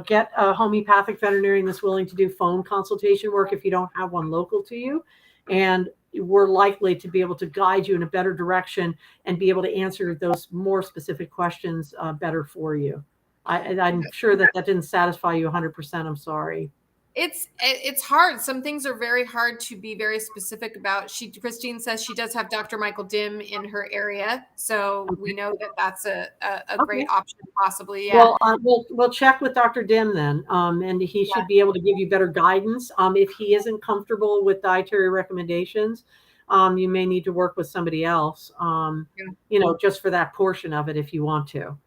get a homeopathic veterinarian that's willing to do phone consultation work if you don't have one local to you. And we're likely to be able to guide you in a better direction and be able to answer those more specific questions better for you. I'm sure that didn't satisfy you 100%. I'm sorry. It's hard. Some things are very hard to be very specific about. Christine says she does have Dr. Michael Dim in her area, so we know that that's a great option possibly. Yeah. Well, we'll check with Dr. Dim then, and he should be able to give you better guidance. If he isn't comfortable with dietary recommendations, you may need to work with somebody else. Just for that portion of it if you want to.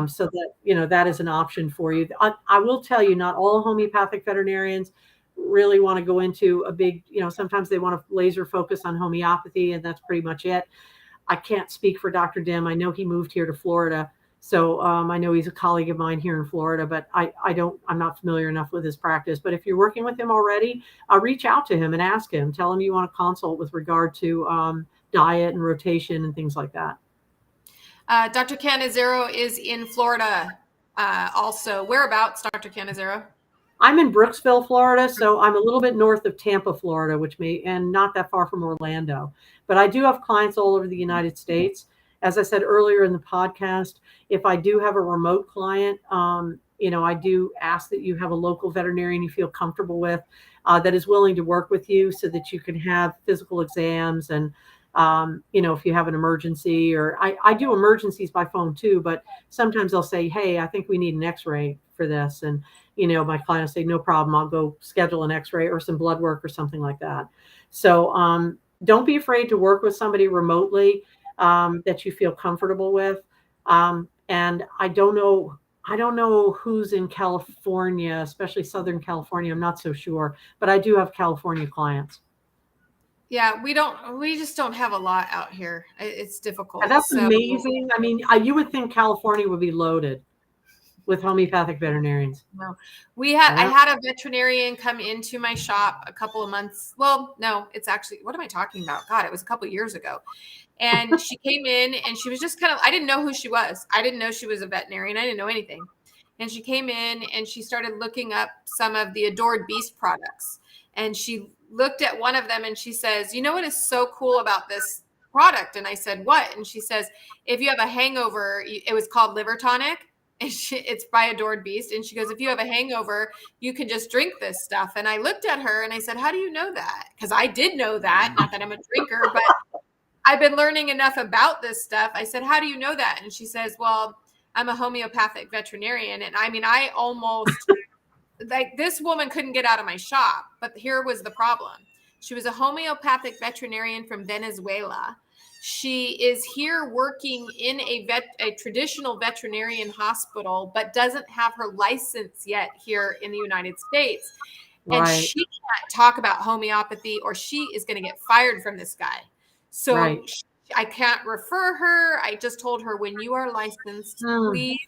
So that, that is an option for you. I will tell you, not all homeopathic veterinarians really want to go into a big, sometimes they want to laser focus on homeopathy and that's pretty much it. I can't speak for Dr. Dim. I know he moved here to Florida. So I know he's a colleague of mine here in Florida, but I'm not familiar enough with his practice. But if you're working with him already, reach out to him and ask him, tell him you want to consult with regard to diet and rotation and things like that. Dr. Canizero is in Florida also. Whereabouts, Dr. Canizero? I'm in Brooksville, Florida, so I'm a little bit north of Tampa, Florida, and not that far from Orlando. But I do have clients all over the United States. As I said earlier in the podcast, if I do have a remote client, I do ask that you have a local veterinarian you feel comfortable with that is willing to work with you so that you can have physical exams and if you have an emergency, or I do emergencies by phone too, but sometimes I'll say, hey, I think we need an x-ray for this. And, my client will say, no problem. I'll go schedule an x-ray or some blood work or something like that. So don't be afraid to work with somebody remotely that you feel comfortable with. And I don't know who's in California, especially Southern California. I'm not so sure, but I do have California clients. Yeah, we just don't have a lot out here. It's difficult. And that's amazing. I mean, you would think California would be loaded with homeopathic veterinarians. No, I had a veterinarian come into my shop a couple of months. Well, no, it's actually, what am I talking about? God, it was a couple of years ago. And she came in and she was just I didn't know who she was. I didn't know she was a veterinarian. I didn't know anything. And she came in and she started looking up some of the Adored Beast products. And she looked at one of them and she says, you know what is so cool about this product? And I said, what? And she says, if you have a hangover, it was called Liver Tonic. And it's by Adored Beast. And she goes, if you have a hangover, you can just drink this stuff. And I looked at her and I said, how do you know that? Because I did know that. Not that I'm a drinker, but I've been learning enough about this stuff. I said, how do you know that? And she says, well, I'm a homeopathic veterinarian. And I mean, I almost like this woman couldn't get out of my shop. But here was the problem. She was a homeopathic veterinarian from Venezuela. She is here working in a traditional veterinarian hospital, but doesn't have her license yet here in the United States. And she can't talk about homeopathy or she is going to get fired from this guy. So I can't refer her. I just told her, when you are licensed, please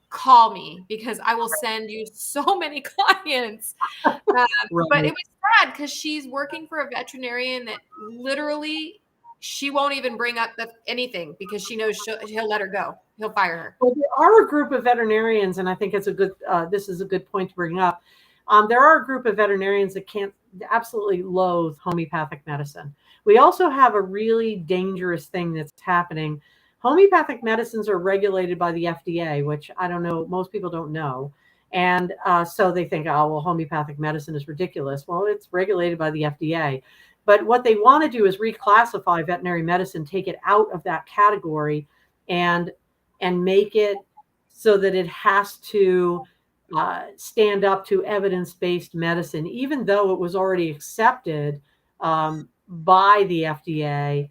call me because I will send you so many clients. But it Right. was sad because she's working for a veterinarian that literally she won't even bring up anything because she knows he'll let her go. He'll fire her. Well, there are a group of veterinarians, and I think it's a good. This is a good point to bring up. There are a group of veterinarians that can't absolutely loathe homeopathic medicine. We also have a really dangerous thing that's happening. Homeopathic medicines are regulated by the FDA, which I don't know. Most people don't know. And so they think, oh, well, homeopathic medicine is ridiculous. Well, it's regulated by the FDA. But what they want to do is reclassify veterinary medicine, take it out of that category, and make it so that it has to stand up to evidence-based medicine, even though it was already accepted by the FDA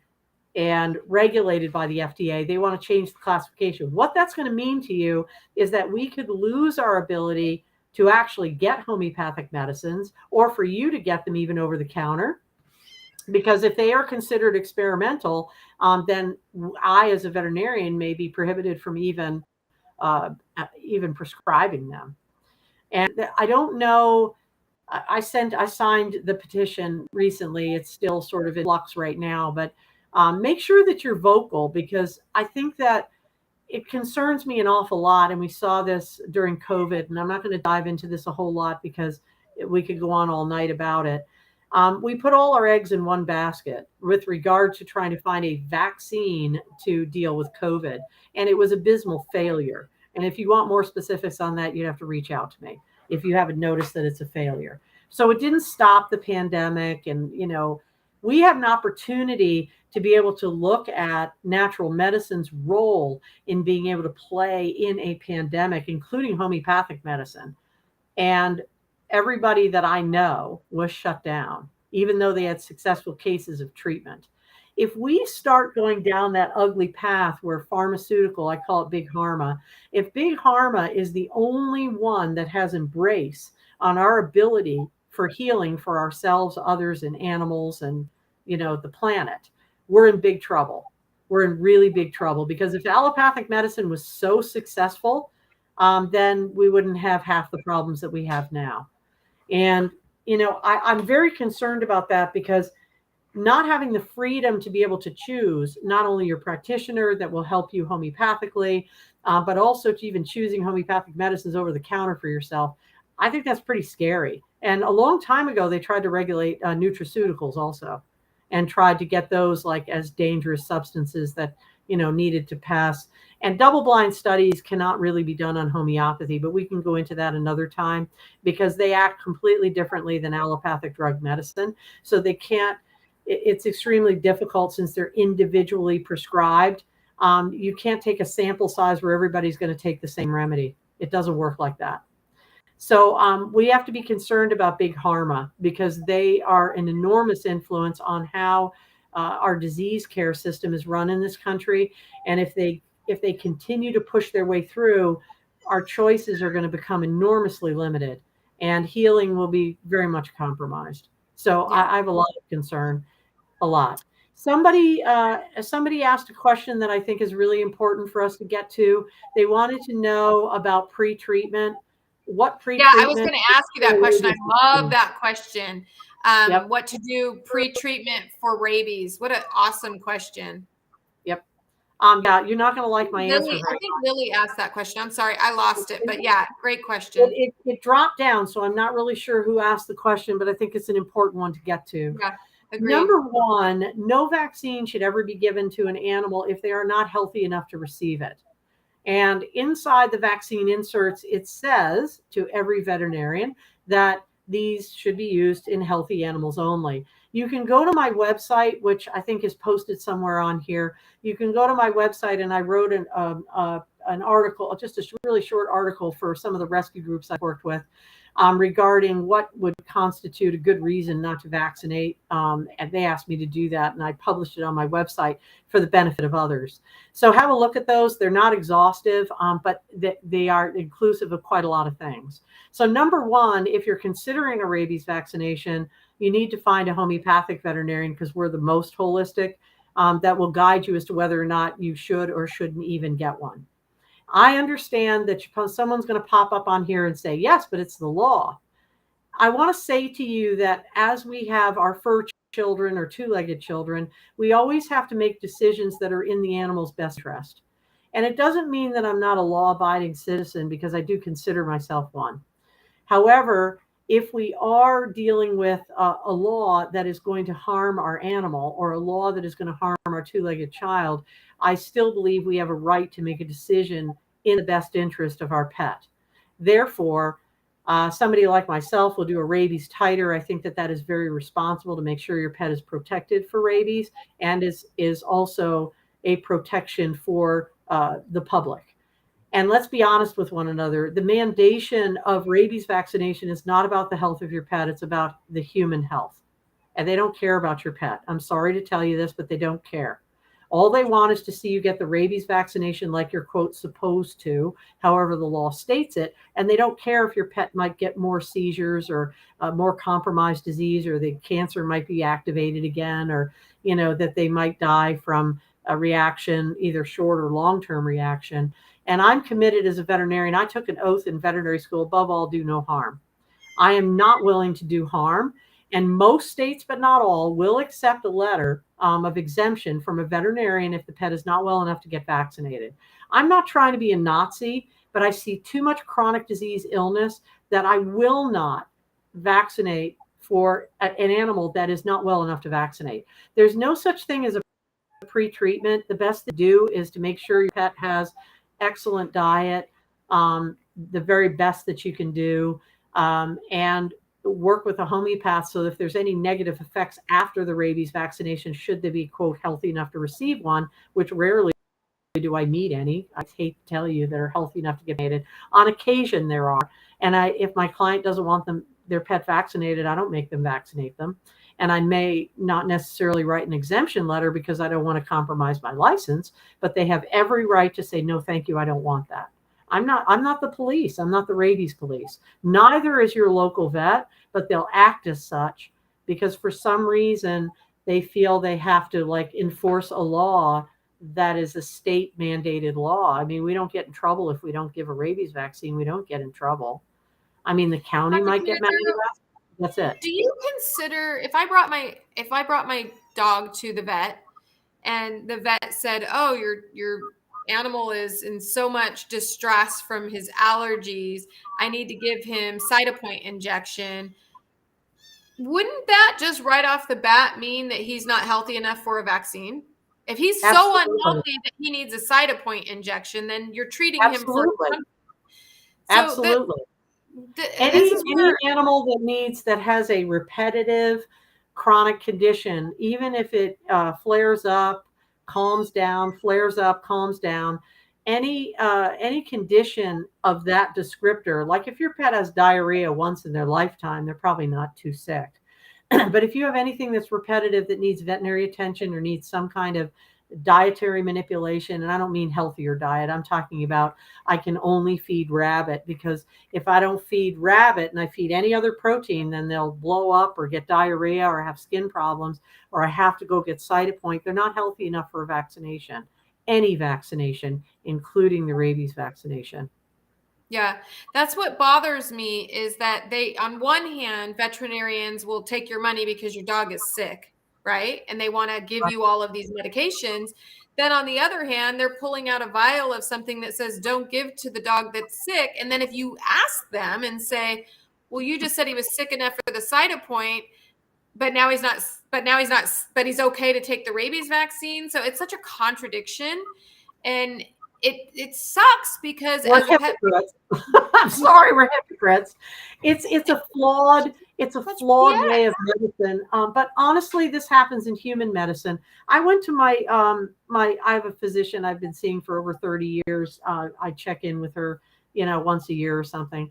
and regulated by the FDA. They want to change the classification. What that's going to mean to you is that we could lose our ability to actually get homeopathic medicines, or for you to get them even over the counter. Because if they are considered experimental, then I, as a veterinarian, may be prohibited from uh, even prescribing them. And I don't know. I signed the petition recently. It's still sort of in flux right now, but make sure that you're vocal, because I think that it concerns me an awful lot. And we saw this during COVID, and I'm not going to dive into this a whole lot because we could go on all night about it. We put all our eggs in one basket with regard to trying to find a vaccine to deal with COVID, and it was abysmal failure. And if you want more specifics on that, you'd have to reach out to me if you haven't noticed that it's a failure. So it didn't stop the pandemic. And, we have an opportunity to be able to look at natural medicine's role in being able to play in a pandemic, including homeopathic medicine. And everybody that I know was shut down, even though they had successful cases of treatment. If we start going down that ugly path where pharmaceutical, I call it big pharma, if big pharma is the only one that has embrace on our ability for healing for ourselves, others, and animals, and the planet, we're in big trouble. We're in really big trouble, because if allopathic medicine was so successful, then we wouldn't have half the problems that we have now. And, I'm very concerned about that, because not having the freedom to be able to choose not only your practitioner that will help you homeopathically, but also to even choosing homeopathic medicines over the counter for yourself, I think that's pretty scary. And a long time ago, they tried to regulate nutraceuticals also, and tried to get those like as dangerous substances that, needed to pass. And double-blind studies cannot really be done on homeopathy, but we can go into that another time, because they act completely differently than allopathic drug medicine. So they can't, it's extremely difficult since they're individually prescribed. You can't take a sample size where everybody's going to take the same remedy. It doesn't work like that. So we have to be concerned about big pharma, because they are an enormous influence on how our disease care system is run in this country. And if they continue to push their way through, our choices are going to become enormously limited, and healing will be very much compromised. So Yeah. I have a lot of concern, a lot. Somebody asked a question that I think is really important for us to get to. They wanted to know about pre-treatment. What Yeah, I was pre-treatment? going to ask you that question. I love that question. Yep. What to do pre-treatment for rabies? What an awesome question. Yep. Yeah, you're not going to like my answer. I think Lily asked that question. I'm sorry, I lost it, but yeah, great question. It dropped down, so I'm not really sure who asked the question, but I think it's an important one to get to. Yeah, agreed. Number one, no vaccine should ever be given to an animal if they are not healthy enough to receive it. And inside the vaccine inserts, it says to every veterinarian that these should be used in healthy animals only. You can go to my website, which I think is posted somewhere on here. You can go to my website, and I wrote an article, just a really short article for some of the rescue groups I've worked with, regarding what would constitute a good reason not to vaccinate. And they asked me to do that, and I published it on my website for the benefit of others. So have a look at those. They're not exhaustive, but they are inclusive of quite a lot of things. So number one, if you're considering a rabies vaccination, you need to find a homeopathic veterinarian, because we're the most holistic, that will guide you as to whether or not you should or shouldn't even get one. I understand that someone's going to pop up on here and say, yes, but it's the law. I want to say to you that as we have our fur children or two-legged children, we always have to make decisions that are in the animal's best interest. And it doesn't mean that I'm not a law-abiding citizen, because I do consider myself one. However, if we are dealing with a law that is going to harm our animal, or a law that is going to harm our two-legged child, I still believe we have a right to make a decision in the best interest of our pet. Therefore, somebody like myself will do a rabies titer. I think that that is very responsible to make sure your pet is protected for rabies, and is also a protection for the public. And let's be honest with one another. The mandation of rabies vaccination is not about the health of your pet. It's about the human health. And they don't care about your pet. I'm sorry to tell you this, but they don't care. All they want is to see you get the rabies vaccination like you're, quote, supposed to, however the law states it. And they don't care if your pet might get more seizures, or more compromised disease, or the cancer might be activated again, or, that they might die from a reaction, either short or long-term reaction. And I'm committed as a veterinarian. I took an oath in veterinary school, above all, do no harm. I am not willing to do harm. And most states, but not all, will accept a letter of exemption from a veterinarian if the pet is not well enough to get vaccinated. I'm not trying to be a Nazi, but I see too much chronic disease illness that I will not vaccinate for an animal that is not well enough to vaccinate. There's no such thing as a pre-treatment. The best to do is to make sure your pet has excellent diet, the very best that you can do, and work with a homeopath, so if there's any negative effects after the rabies vaccination, should they be, quote, healthy enough to receive one, which rarely do I meet any. I hate to tell you, that are healthy enough to get vaccinated. On occasion there are. And if my client doesn't want their pet vaccinated, I don't make them vaccinate them. And I may not necessarily write an exemption letter, because I don't want to compromise my license, but they have every right to say, no, thank you, I don't want that. I'm not the police. I'm not the rabies police. Neither is your local vet, but they'll act as such because for some reason they feel they have to enforce a law that is a state mandated law. I mean, we don't get in trouble if we don't give a rabies vaccine. We don't get in trouble. I mean, the county might get mad at us. That's it. Do you consider, if I brought my dog to the vet and the vet said, "Oh, your animal is in so much distress from his allergies, I need to give him Cytopoint injection," wouldn't that just right off the bat mean that he's not healthy enough for a vaccine? If he's so unhealthy that he needs a Cytopoint injection, then you're treating him for absolutely. Any animal that has a repetitive chronic condition, even if it flares up, calms down, flares up, calms down, any condition of that descriptor, like if your pet has diarrhea once in their lifetime, they're probably not too sick. But if you have anything that's repetitive that needs veterinary attention or needs some kind of dietary manipulation, and I don't mean healthier diet, I'm talking about I can only feed rabbit, because if I don't feed rabbit and I feed any other protein, then they'll blow up or get diarrhea or have skin problems, or I have to go get Cytopoint. They're not healthy enough for a vaccination, any vaccination, including the rabies vaccination. Yeah, that's what bothers me, is that they, on one hand, veterinarians will take your money because your dog is sick, right? And they want to give you all of these medications. Then on the other hand, they're pulling out a vial of something that says don't give to the dog that's sick. And then if you ask them and say, well, you just said he was sick enough for the Cytopoint, but he's okay to take the rabies vaccine. So it's such a contradiction. And it sucks because we're hypocrites. I'm sorry, we're hypocrites. It's a flawed way of medicine. But honestly, this happens in human medicine. I went to I have a physician I've been seeing for over 30 years. I check in with her, once a year or something.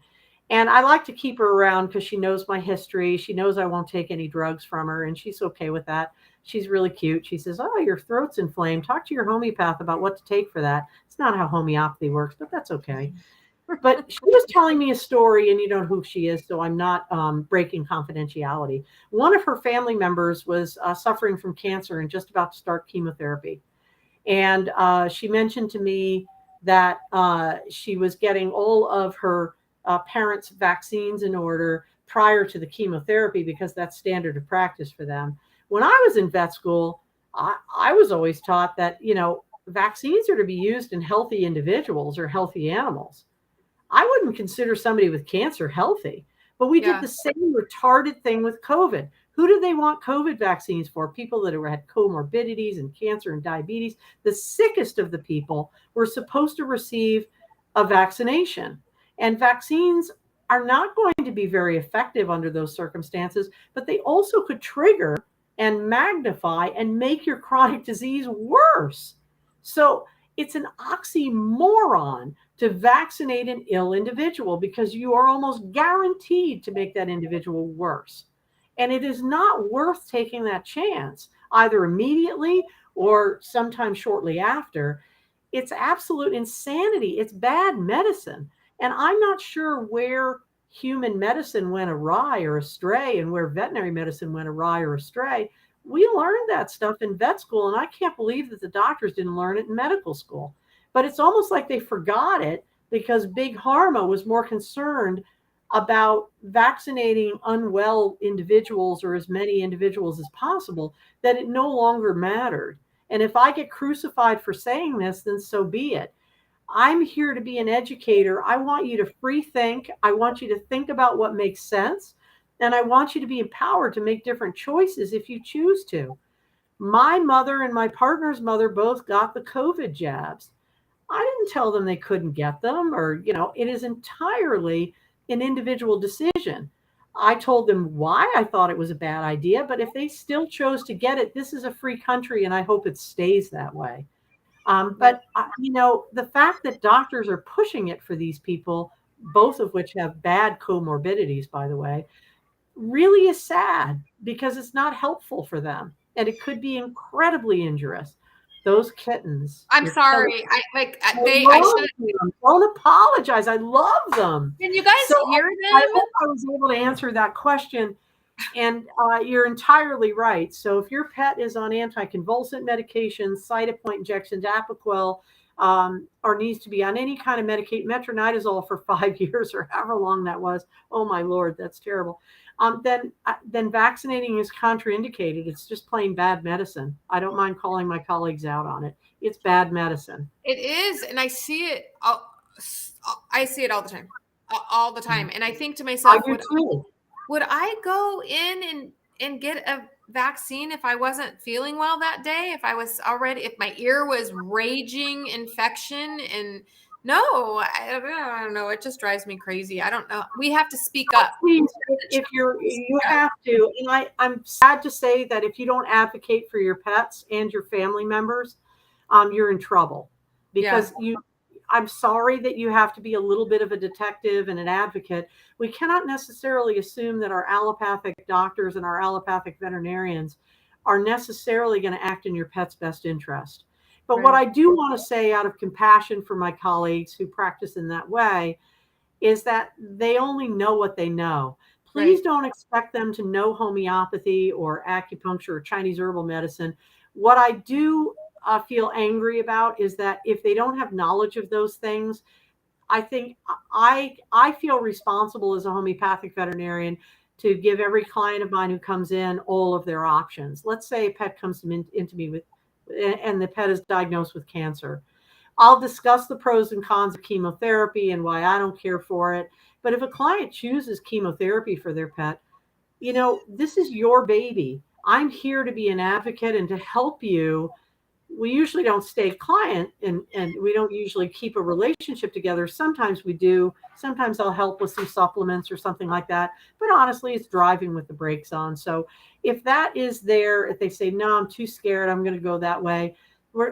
And I like to keep her around because she knows my history. She knows I won't take any drugs from her, and she's okay with that. She's really cute. She says, "Oh, your throat's inflamed. Talk to your homeopath about what to take for that." It's not how homeopathy works, but that's okay. But she was telling me a story, and you know who she is, so I'm not breaking confidentiality. One of her family members was suffering from cancer and just about to start chemotherapy. And she mentioned to me that she was getting all of her parents' vaccines in order prior to the chemotherapy because that's standard of practice for them. When I was in vet school, I was always taught that, vaccines are to be used in healthy individuals or healthy animals. I wouldn't consider somebody with cancer healthy, but we did Yeah. the same retarded thing with COVID. Who did they want COVID vaccines for? People that had comorbidities and cancer and diabetes. The sickest of the people were supposed to receive a vaccination. And vaccines are not going to be very effective under those circumstances, but they also could trigger and magnify and make your chronic disease worse. So it's an oxymoron to vaccinate an ill individual because you are almost guaranteed to make that individual worse. And it is not worth taking that chance, either immediately or sometime shortly after. It's absolute insanity. It's bad medicine. And I'm not sure where human medicine went awry or astray and where veterinary medicine went awry or astray. We learned that stuff in vet school, and I can't believe that the doctors didn't learn it in medical school. But it's almost like they forgot it because Big Pharma was more concerned about vaccinating unwell individuals or as many individuals as possible that it no longer mattered. And if I get crucified for saying this, then so be it. I'm here to be an educator. I want you to free think. I want you to think about what makes sense. And I want you to be empowered to make different choices if you choose to. My mother and my partner's mother both got the COVID jabs. I didn't tell them they couldn't get them, or, it is entirely an individual decision. I told them why I thought it was a bad idea, but if they still chose to get it, this is a free country and I hope it stays that way. But the fact that doctors are pushing it for these people, both of which have bad comorbidities, by the way, really is sad because it's not helpful for them and it could be incredibly injurious. Those kittens. I'm sorry. I should. Don't apologize. I love them. Can you guys hear them? I hope I was able to answer that question. And you're entirely right. So if your pet is on anticonvulsant medications, Cytopoint injections, Apoquel, or needs to be on any kind of medication, metronidazole for 5 years or however long that was, oh my Lord, that's terrible. Then vaccinating is contraindicated. It's just plain bad medicine. I don't mind calling my colleagues out on it. It's bad medicine. It is, and I see it. I see it all the time, all the time. And I think to myself, would I go in and get a vaccine if I wasn't feeling well that day? If my ear was raging infection, and no, I don't know. It just drives me crazy. I don't know. We have to speak up. Please, you have to. And I'm sad to say that if you don't advocate for your pets and your family members, you're in trouble because I'm sorry that you have to be a little bit of a detective and an advocate. We cannot necessarily assume that our allopathic doctors and our allopathic veterinarians are necessarily going to act in your pet's best interest. But what I do want to say out of compassion for my colleagues who practice in that way is that they only know what they know. Please don't expect them to know homeopathy or acupuncture or Chinese herbal medicine. What I do feel angry about is that if they don't have knowledge of those things, I think I feel responsible as a homeopathic veterinarian to give every client of mine who comes in all of their options. Let's say a pet comes into me and the pet is diagnosed with cancer. I'll discuss the pros and cons of chemotherapy and why I don't care for it. But if a client chooses chemotherapy for their pet, this is your baby. I'm here to be an advocate and to help you. We usually don't stay client and we don't usually keep a relationship together. Sometimes we do. Sometimes I'll help with some supplements or something like that. But honestly, it's driving with the brakes on. So if that is there, if they say, no, I'm too scared, I'm going to go that way,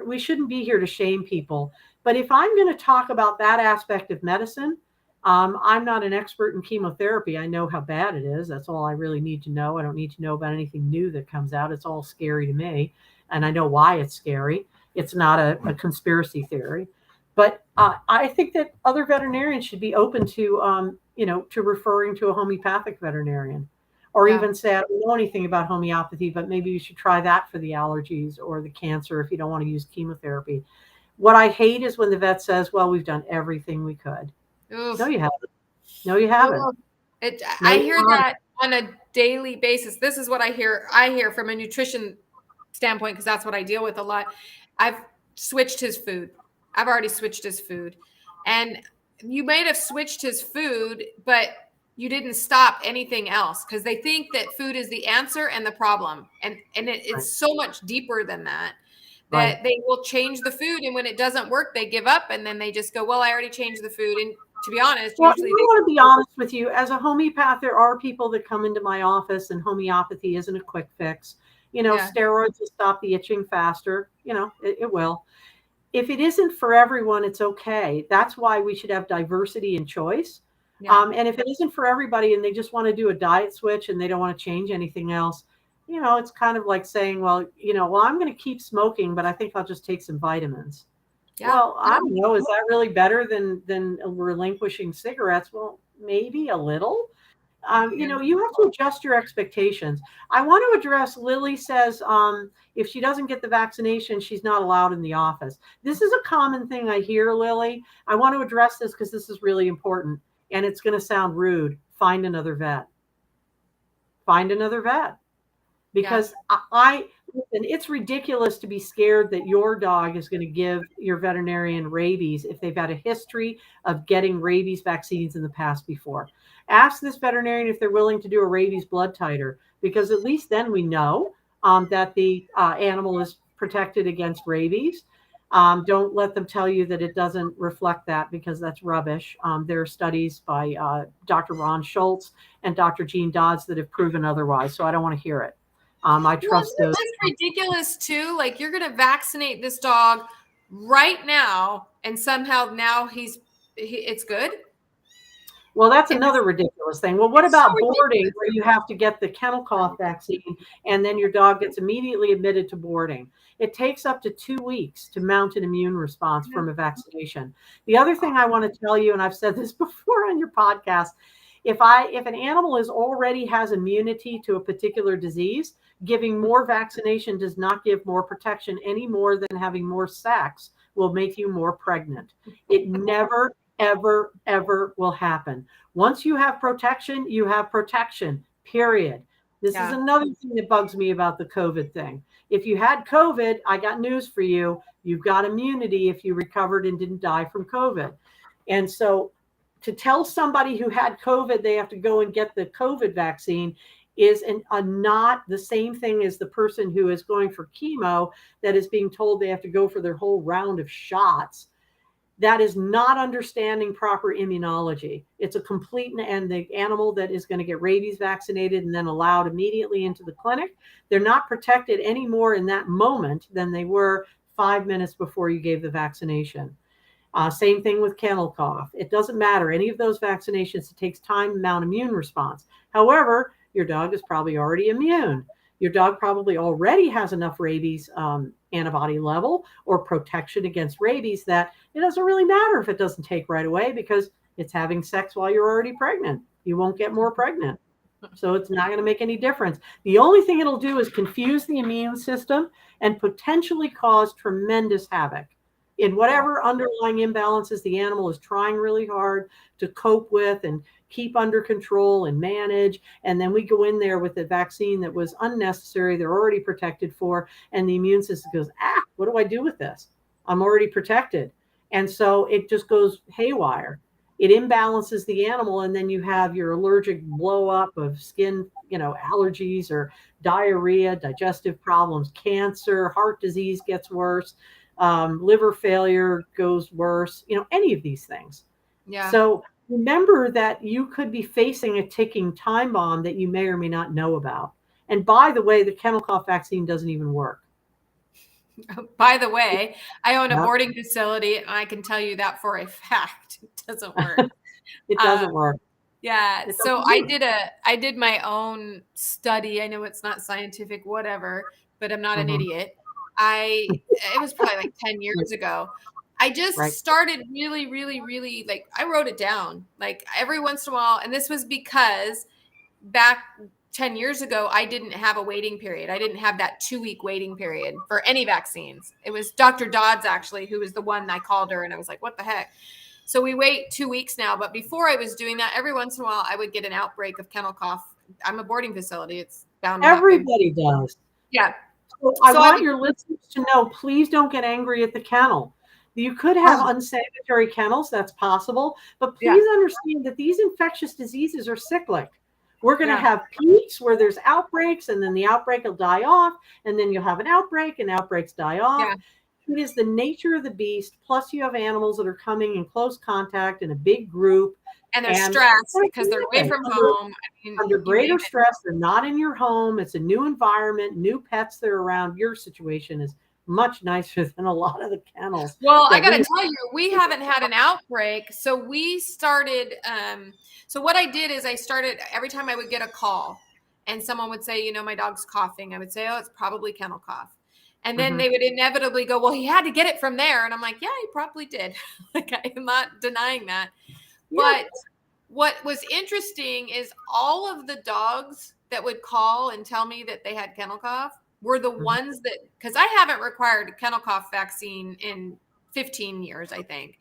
we shouldn't be here to shame people. But if I'm going to talk about that aspect of medicine, I'm not an expert in chemotherapy. I know how bad it is. That's all I really need to know. I don't need to know about anything new that comes out. It's all scary to me. And I know why it's scary. It's not a conspiracy theory. But I think that other veterinarians should be open to, to referring to a homeopathic veterinarian. Or even say, I don't know anything about homeopathy, but maybe you should try that for the allergies or the cancer if you don't want to use chemotherapy. What I hate is when the vet says, well, we've done everything we could. No, Oof. you haven't. No, you haven't. Oh, No, I you hear haven't. that on a daily basis. This is what I hear. I hear from a nutrition standpoint, because that's what I deal with a lot. I've switched his food. I've already switched his food. And you might have switched his food, but you didn't stop anything else, because they think that food is the answer and the problem. And Right. it's so much deeper than that, Right. that they will change the food. And when it doesn't work, they give up, and then they just go, well, I already changed the food. And to be honest, Well, usually I they want to be honest with you. As a homeopath, there are people that come into my office, and homeopathy isn't a quick fix. yeah, Steroids will stop the itching faster. It will. If it isn't for everyone, it's okay. That's why we should have diversity and choice. yeah. And if it isn't for everybody and they just want to do a diet switch and they don't want to change anything else, it's kind of like saying, well, I'm going to keep smoking, but I think I'll just take some vitamins. Yeah. Well, I don't know. Is that really better than relinquishing cigarettes? Well, maybe a little. You have to adjust your expectations. I want to address Lily says if she doesn't get the vaccination, she's not allowed in the office. This is a common thing I hear, Lily. I want to address this because this is really important, and it's going to sound rude. Find another vet. Find another vet. Because listen, it's ridiculous to be scared that your dog is going to give your veterinarian rabies if they've had a history of getting rabies vaccines in the past before. Ask this veterinarian if they're willing to do a rabies blood titer, because at least then we know that the animal is protected against rabies. Don't let them tell you that it doesn't reflect that, because that's rubbish. There are studies by Dr. Ron Schultz and Dr. Gene Dodds that have proven otherwise, so I don't want to hear it. I trust those. That's ridiculous too. Like, you're going to vaccinate this dog right now, and somehow now it's good. Well, that's another ridiculous thing. Well, what about boarding, where you have to get the kennel cough vaccine and then your dog gets immediately admitted to boarding? It takes up to 2 weeks to mount an immune response from a vaccination. The other thing I want to tell you, and I've said this before on your podcast, if an animal already has immunity to a particular disease, giving more vaccination does not give more protection any more than having more sex will make you more pregnant. It never, ever, ever will happen. Once you have protection, period. This is another thing that bugs me about the COVID thing. If you had COVID, I got news for you. You've got immunity if you recovered and didn't die from COVID. And so to tell somebody who had COVID they have to go and get the COVID vaccine is not the same thing as the person who is going for chemo that is being told they have to go for their whole round of shots. That is not understanding proper immunology. It's a complete, and the animal that is going to get rabies vaccinated and then allowed immediately into the clinic, they're not protected any more in that moment than they were 5 minutes before you gave the vaccination. Same thing with kennel cough. It doesn't matter. Any of those vaccinations, it takes time to mount immune response. However, your dog is probably already immune. Your dog probably already has enough rabies antibody level or protection against rabies that it doesn't really matter if it doesn't take right away, because it's having sex while you're already pregnant. You won't get more pregnant. So it's not going to make any difference. The only thing it'll do is confuse the immune system and potentially cause tremendous havoc in whatever underlying imbalances the animal is trying really hard to cope with and keep under control and manage. And then we go in there with a vaccine that was unnecessary, they're already protected for, and the immune system goes, what do I do with this? I'm already protected. And so it just goes haywire. It imbalances the animal, and then you have your allergic blow up of skin, allergies or diarrhea, digestive problems, cancer, heart disease gets worse. Liver failure goes worse, any of these things. Yeah. So remember that you could be facing a ticking time bomb that you may or may not know about. And by the way, the kennel cough vaccine doesn't even work. By the way, I own a boarding facility, and I can tell you that for a fact. It doesn't work. It doesn't work. Yeah. So I did my own study. I know it's not scientific, whatever, but I'm not an idiot. It was probably like 10 years ago. I just started really, really, really, like, I wrote it down like every once in a while. And this was because back 10 years ago, I didn't have a waiting period. I didn't have that 2-week waiting period for any vaccines. It was Dr. Dodds, actually, who was the one. I called her and I was like, what the heck? So we wait 2 weeks now. But before I was doing that, every once in a while, I would get an outbreak of kennel cough. I'm a boarding facility. It's bound to happen. Everybody does. Yeah. So I want your listeners to know, please don't get angry at the kennel. You could have unsanitary kennels. That's possible. But please understand that these infectious diseases are cyclic. We're going to have peaks where there's outbreaks, and then the outbreak will die off, and then you'll have an outbreak, and outbreaks die off. Yeah. It is the nature of the beast. Plus, you have animals that are coming in close contact in a big group. And they're stressed because they're away from home. Under greater stress, they're not in your home. It's a new environment, new pets that are around. Your situation is much nicer than a lot of the kennels. Well, I got to tell you, we haven't had an outbreak. So we started, so what I did is I started, every time I would get a call and someone would say, you know, my dog's coughing, I would say, oh, it's probably kennel cough. And then they would inevitably go, well, he had to get it from there. And I'm like, yeah, he probably did. Like, I'm not denying that. But what was interesting is all of the dogs that would call and tell me that they had kennel cough were the ones that, because I haven't required a kennel cough vaccine in 15 years, I think.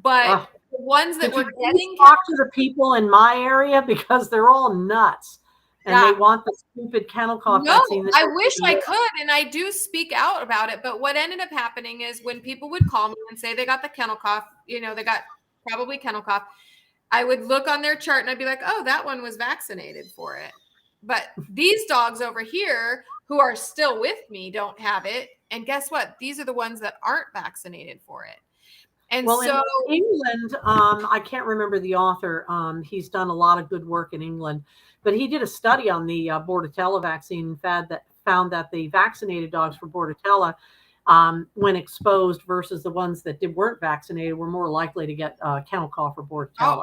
But the ones that were getting talk to the people in my area, because they're all nuts. And they want the stupid kennel cough vaccine. I wish I could, and I do speak out about it. But what ended up happening is when people would call me and say they got the kennel cough, you know, they got probably kennel cough, I would look on their chart and I'd be like, oh, that one was vaccinated for it. But these dogs over here who are still with me don't have it. And guess what? These are the ones that aren't vaccinated for it. And well, so in England, I can't remember the author. He's done a lot of good work in England, but he did a study on the Bordetella vaccine and found that the vaccinated dogs for Bordetella, when exposed versus the ones that weren't vaccinated, were more likely to get kennel cough or Bordetella. Oh,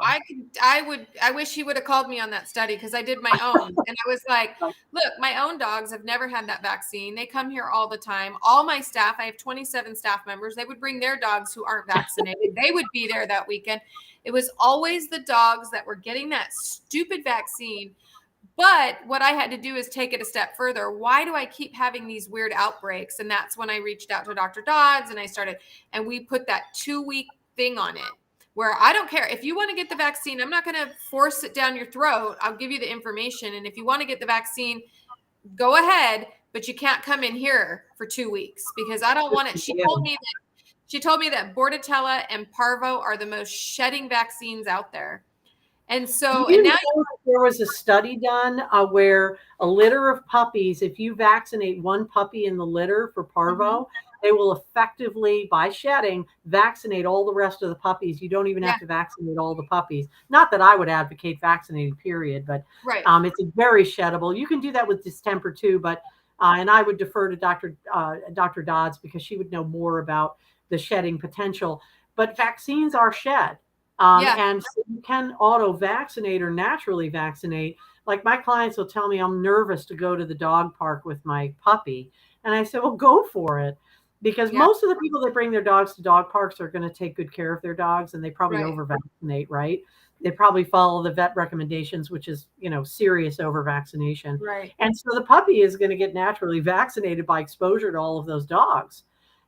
I wish he would have called me on that study, because I did my own. And I was like, look, my own dogs have never had that vaccine. They come here all the time. All my staff, I have 27 staff members. They would bring their dogs who aren't vaccinated. They would be there that weekend. It was always the dogs that were getting that stupid vaccine. But what I had to do is take it a step further. Why do I keep having these weird outbreaks? And that's when I reached out to Dr. Dodds and we put that 2-week thing on it, where I don't care. If you want to get the vaccine, I'm not going to force it down your throat. I'll give you the information. And if you want to get the vaccine, go ahead, but you can't come in here for 2 weeks, because I don't want it. She told me that Bordetella and Parvo are the most shedding vaccines out there. And so, and now there was a study done where a litter of puppies, if you vaccinate one puppy in the litter for Parvo, they will effectively, by shedding, vaccinate all the rest of the puppies. You don't even have to vaccinate all the puppies. Not that I would advocate vaccinating, period, but it's very sheddable. You can do that with distemper too, but and I would defer to Dr. Dodds, because she would know more about the shedding potential. But vaccines are shed. And so you can auto-vaccinate or naturally vaccinate. Like, my clients will tell me, I'm nervous to go to the dog park with my puppy. And I say, well, go for it. Because most of the people that bring their dogs to dog parks are going to take good care of their dogs, and they probably over-vaccinate, right? They probably follow the vet recommendations, which is, you know, serious over-vaccination. Right. And so the puppy is going to get naturally vaccinated by exposure to all of those dogs.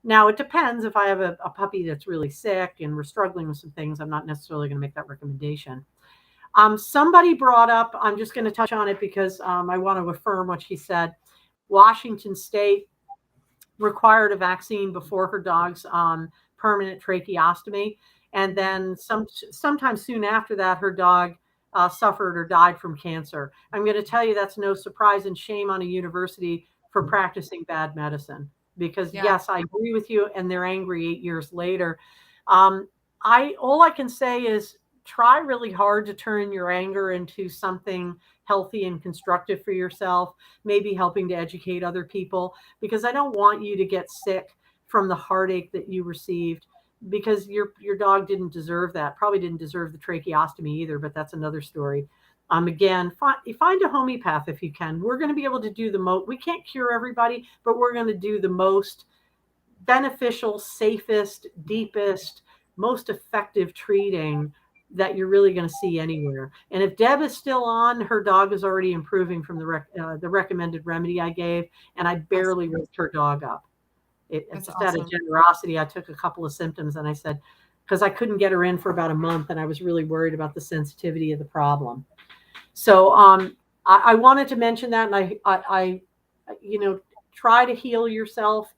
Now, it depends. If I have a puppy that's really sick and we're struggling with some things, I'm not necessarily going to make that recommendation. Somebody brought up, I'm just going to touch on it because I want to affirm what she said. Washington State required a vaccine before her dog's permanent tracheostomy. And then sometime soon after that, her dog suffered or died from cancer. I'm going to tell you that's no surprise, and shame on a university for practicing bad medicine. Because yes, I agree with you, and they're angry 8 years later. All I can say is try really hard to turn your anger into something healthy and constructive for yourself, maybe helping to educate other people, because I don't want you to get sick from the heartache that you received, because your dog didn't deserve that, probably didn't deserve the tracheostomy either, but that's another story. Again, find a homeopath if you can. We're going to be able to do the most. We can't cure everybody, but we're going to do the most beneficial, safest, deepest, most effective treating that you're really going to see anywhere. And if Deb is still on, her dog is already improving from the recommended remedy I gave, and I barely ripped her dog up. It's just out of generosity. I took a couple of symptoms and I said, because I couldn't get her in for about a month, and I was really worried about the sensitivity of the problem. So I wanted to mention that, and I try to heal yourself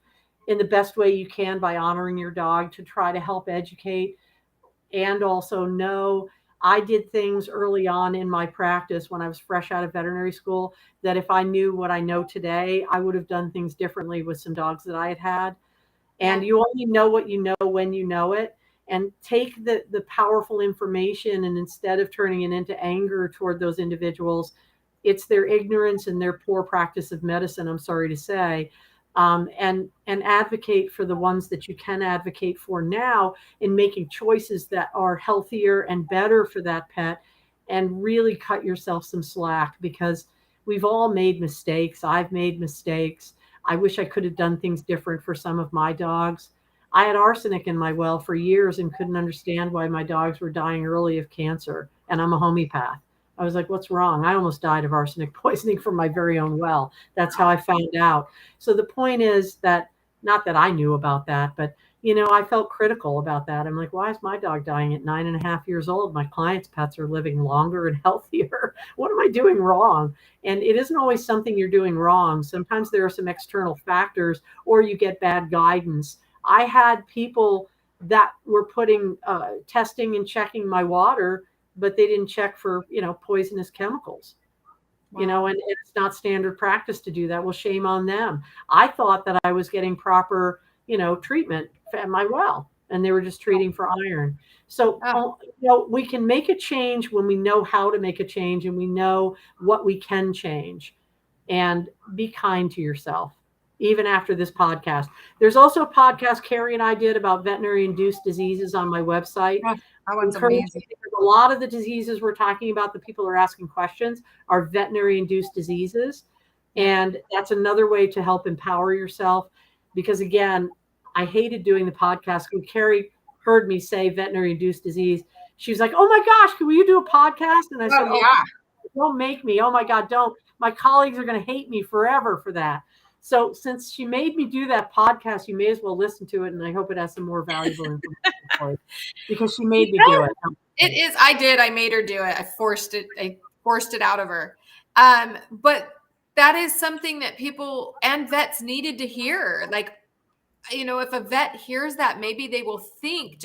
in the best way you can by honoring your dog, to try to help educate. And also know, I did things early on in my practice when I was fresh out of veterinary school that if I knew what I know today, I would have done things differently with some dogs that I had had. And you only know what you know when you know it. And take the powerful information, and instead of turning it into anger toward those individuals, it's their ignorance and their poor practice of medicine, I'm sorry to say. And advocate for the ones that you can advocate for now, in making choices that are healthier and better for that pet, and really cut yourself some slack, because we've all made mistakes. I've made mistakes. I wish I could have done things different for some of my dogs. I had arsenic in my well for years and couldn't understand why my dogs were dying early of cancer. And I'm a homeopath. I was like, what's wrong? I almost died of arsenic poisoning from my very own well. That's how I found out. So the point is that, not that I knew about that, but I felt critical about that. I'm like, why is my dog dying at 9.5 years old? My clients' pets are living longer and healthier. What am I doing wrong? And it isn't always something you're doing wrong. Sometimes there are some external factors, or you get bad guidance. I had people that were putting testing and checking my water, but they didn't check for poisonous chemicals. Wow. And it's not standard practice to do that. Well, shame on them. I thought that I was getting proper treatment at my well, and they were just treating for iron. So we can make a change when we know how to make a change, and we know what we can change. And be kind to yourself, even after this podcast. There's also a podcast Carrie and I did about veterinary-induced diseases on my website. That one's amazing. A lot of the diseases we're talking about, the people are asking questions, are veterinary-induced diseases. And that's another way to help empower yourself. Because again, I hated doing the podcast. When Carrie heard me say veterinary-induced disease, she was like, oh my gosh, will you do a podcast? And I said, don't make me. Oh my God, don't. My colleagues are going to hate me forever for that. So since she made me do that podcast, you may as well listen to it. And I hope it has some more valuable information for you, because she made me do it. It is. I did. I made her do it. I forced it out of her. But that is something that people and vets needed to hear. Like, if a vet hears that, maybe they will think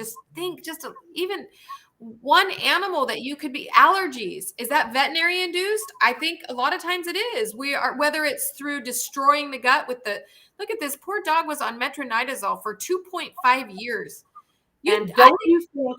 even one animal that you could be allergies. Is that veterinary induced? I think a lot of times it is. We are, whether it's through destroying the gut with look at this poor dog was on metronidazole for 2.5 years. You think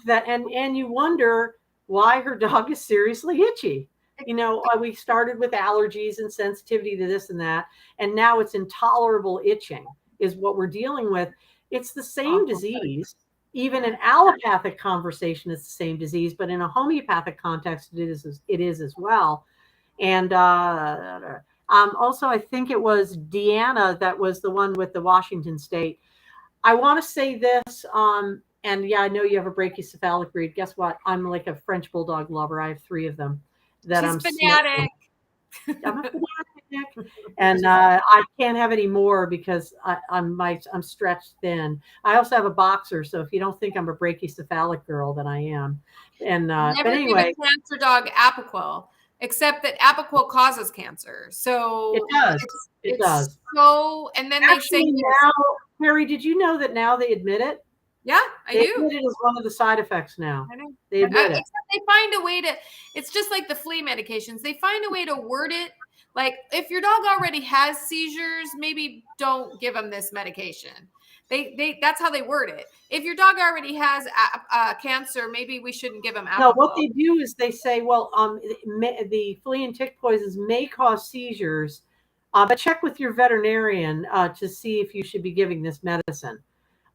that, and you wonder why her dog is seriously itchy. We started with allergies and sensitivity to this and that, and now it's intolerable itching is what we're dealing with. It's the same disease. Even in allopathic conversation, it's the same disease, but in a homeopathic context, it is as well. And also, I think it was Deanna that was the one with the Washington State. I want to say this, and yeah, I know you have a brachycephalic breed. Guess what? I'm like a French Bulldog lover. I have 3 of them. She's fanatic. I'm a fanatic. And I can't have any more because I'm stretched thin. I also have a boxer, so if you don't think I'm a brachycephalic girl, then I am. And never but anyway, give a cancer dog Apoquel, except that Apoquel causes cancer. So it does. It does. So, and then actually, they say now, Mary, did you know that now they admit it? Yeah, I do. They admit it as one of the side effects now. I know. They admit it. Except they find a way to. It's just like the flea medications. They find a way to word it. Like if your dog already has seizures, maybe don't give them this medication. That's how they word it. If your dog already has cancer, maybe we shouldn't give them Apoquel. No, what they do is they say, well, the flea and tick poisons may cause seizures, but check with your veterinarian to see if you should be giving this medicine.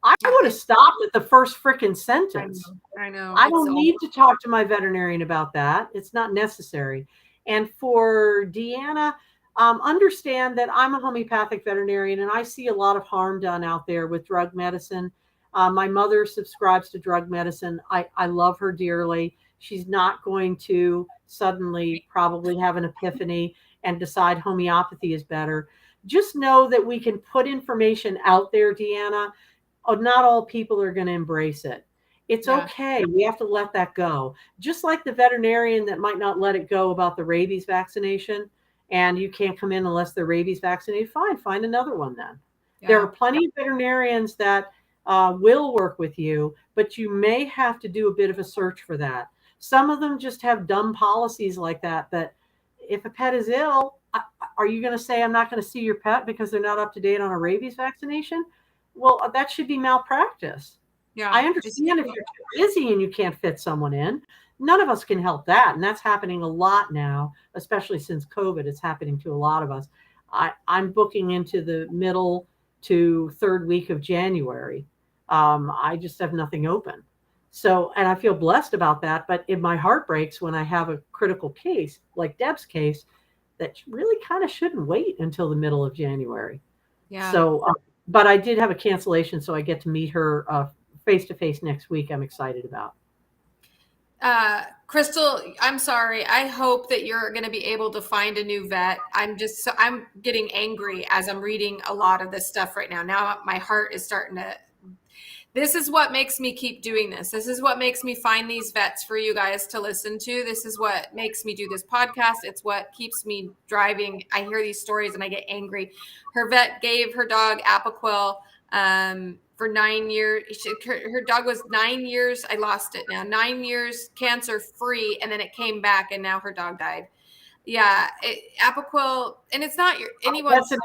I would have stopped at the first freaking sentence. I know. I don't need to talk to my veterinarian about that. It's not necessary. And for Deanna, understand that I'm a homeopathic veterinarian, and I see a lot of harm done out there with drug medicine. My mother subscribes to drug medicine. I love her dearly. She's not going to suddenly probably have an epiphany and decide homeopathy is better. Just know that we can put information out there, Deanna. Oh, not all people are going to embrace it. It's okay. We have to let that go. Just like the veterinarian that might not let it go about the rabies vaccination, and you can't come in unless they're rabies vaccinated, fine, find another one then. There are plenty of veterinarians that will work with you, but you may have to do a bit of a search for that. Some of them just have dumb policies like that, that if a pet is ill, are you going to say, I'm not going to see your pet because they're not up to date on a rabies vaccination? Well, that should be malpractice. Yeah. I understand if you're too busy and you can't fit someone in. None of us can help that. And that's happening a lot now, especially since COVID. It's happening to a lot of us. I'm booking into the middle to third week of January. I just have nothing open. So, and I feel blessed about that. But my heart breaks when I have a critical case like Deb's case that really kind of shouldn't wait until the middle of January. Yeah. So, but I did have a cancellation, so I get to meet her face-to-face next week. I'm excited about. Crystal, I'm sorry. I hope that you're going to be able to find a new vet. I'm getting angry as I'm reading a lot of this stuff right now. Now my heart is starting to, this is what makes me keep doing this. This is what makes me find these vets for you guys to listen to. This is what makes me do this podcast. It's what keeps me driving. I hear these stories and I get angry. Her vet gave her dog Apoquel, for 9 years. Her dog was 9 years. I lost it now. 9 years cancer free. And then it came back and now her dog died. Yeah. Apoquel, and it's not anyone's. That's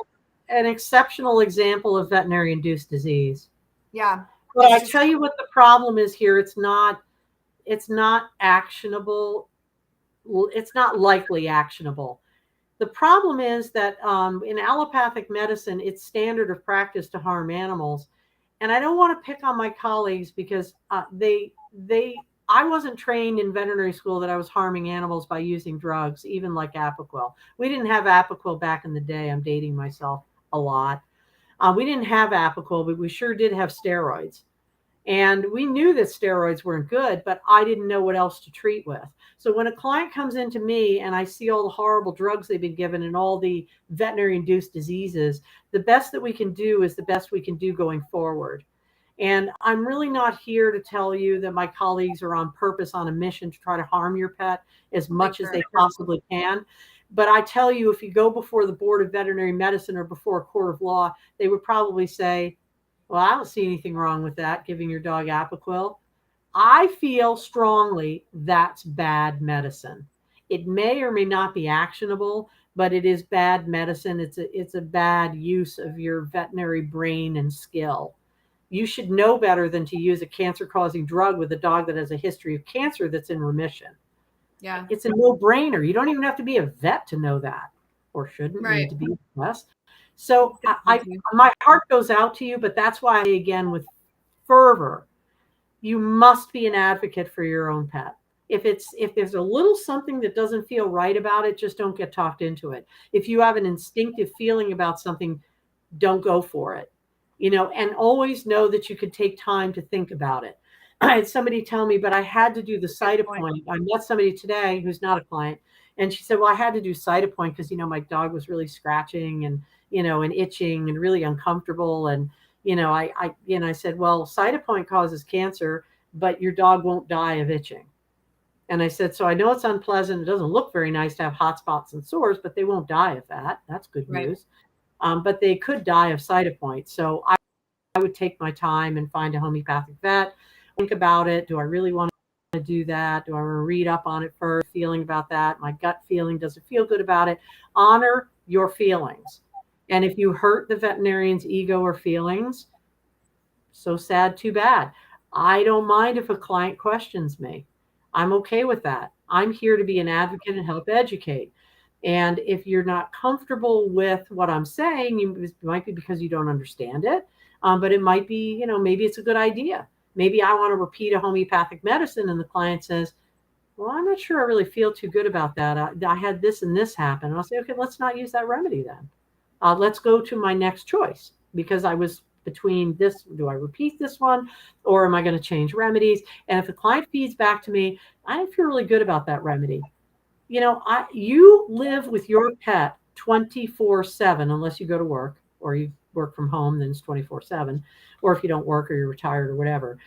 an exceptional example of veterinary induced disease. Yeah. But I tell you what the problem is here. It's not actionable. It's not likely actionable. The problem is that in allopathic medicine, it's standard of practice to harm animals. And I don't want to pick on my colleagues because I wasn't trained in veterinary school that I was harming animals by using drugs, even like Apoquel. We didn't have Apoquel back in the day. I'm dating myself a lot. We didn't have Apoquel, but we sure did have steroids. And we knew that steroids weren't good, but I didn't know what else to treat with. So when a client comes into me and I see all the horrible drugs they've been given and all the veterinary-induced diseases, the best that we can do is the best we can do going forward. And I'm really not here to tell you that my colleagues are on purpose on a mission to try to harm your pet as much as they possibly can. But I tell you, if you go before the Board of Veterinary Medicine or before a court of law, they would probably say, well, I don't see anything wrong with that, giving your dog Apoquel. I feel strongly that's bad medicine. It may or may not be actionable, but it is bad medicine. It's a bad use of your veterinary brain and skill. You should know better than to use a cancer-causing drug with a dog that has a history of cancer that's in remission. Yeah. It's a no-brainer. You don't even have to be a vet to know that, or shouldn't need to be less. So my heart goes out to you, but that's why, again, with fervor, you must be an advocate for your own pet. If there's a little something that doesn't feel right about it, just don't get talked into it. If you have an instinctive feeling about something, don't go for it. And always know that you could take time to think about it. I had somebody tell me, but I had to do the Cytopoint. I met somebody today who's not a client, and she said, well, I had to do Cytopoint because, my dog was really scratching and itching and really uncomfortable. And, I said, well, Cytopoint causes cancer, but your dog won't die of itching. And I said, so I know it's unpleasant. It doesn't look very nice to have hot spots and sores, but they won't die of that. That's good news. But they could die of Cytopoint. So I would take my time and find a homeopathic vet, think about it. Do I really want to do that? Do I want to read up on it first? Feeling about that? My gut feeling, does it feel good about it? Honor your feelings. And if you hurt the veterinarian's ego or feelings, so sad, too bad. I don't mind if a client questions me. I'm okay with that. I'm here to be an advocate and help educate. And if you're not comfortable with what I'm saying, it might be because you don't understand it. But it might be, maybe it's a good idea. Maybe I want to repeat a homeopathic medicine and the client says, well, I'm not sure I really feel too good about that. I had this and this happen. And I'll say, okay, let's not use that remedy then. Let's go to my next choice because I was between this, do I repeat this one, or am I going to change remedies? And if the client feeds back to me, I feel really good about that remedy. You live with your pet 24/7, unless you go to work or you work from home, then it's 24/7. Or if you don't work or you're retired or whatever,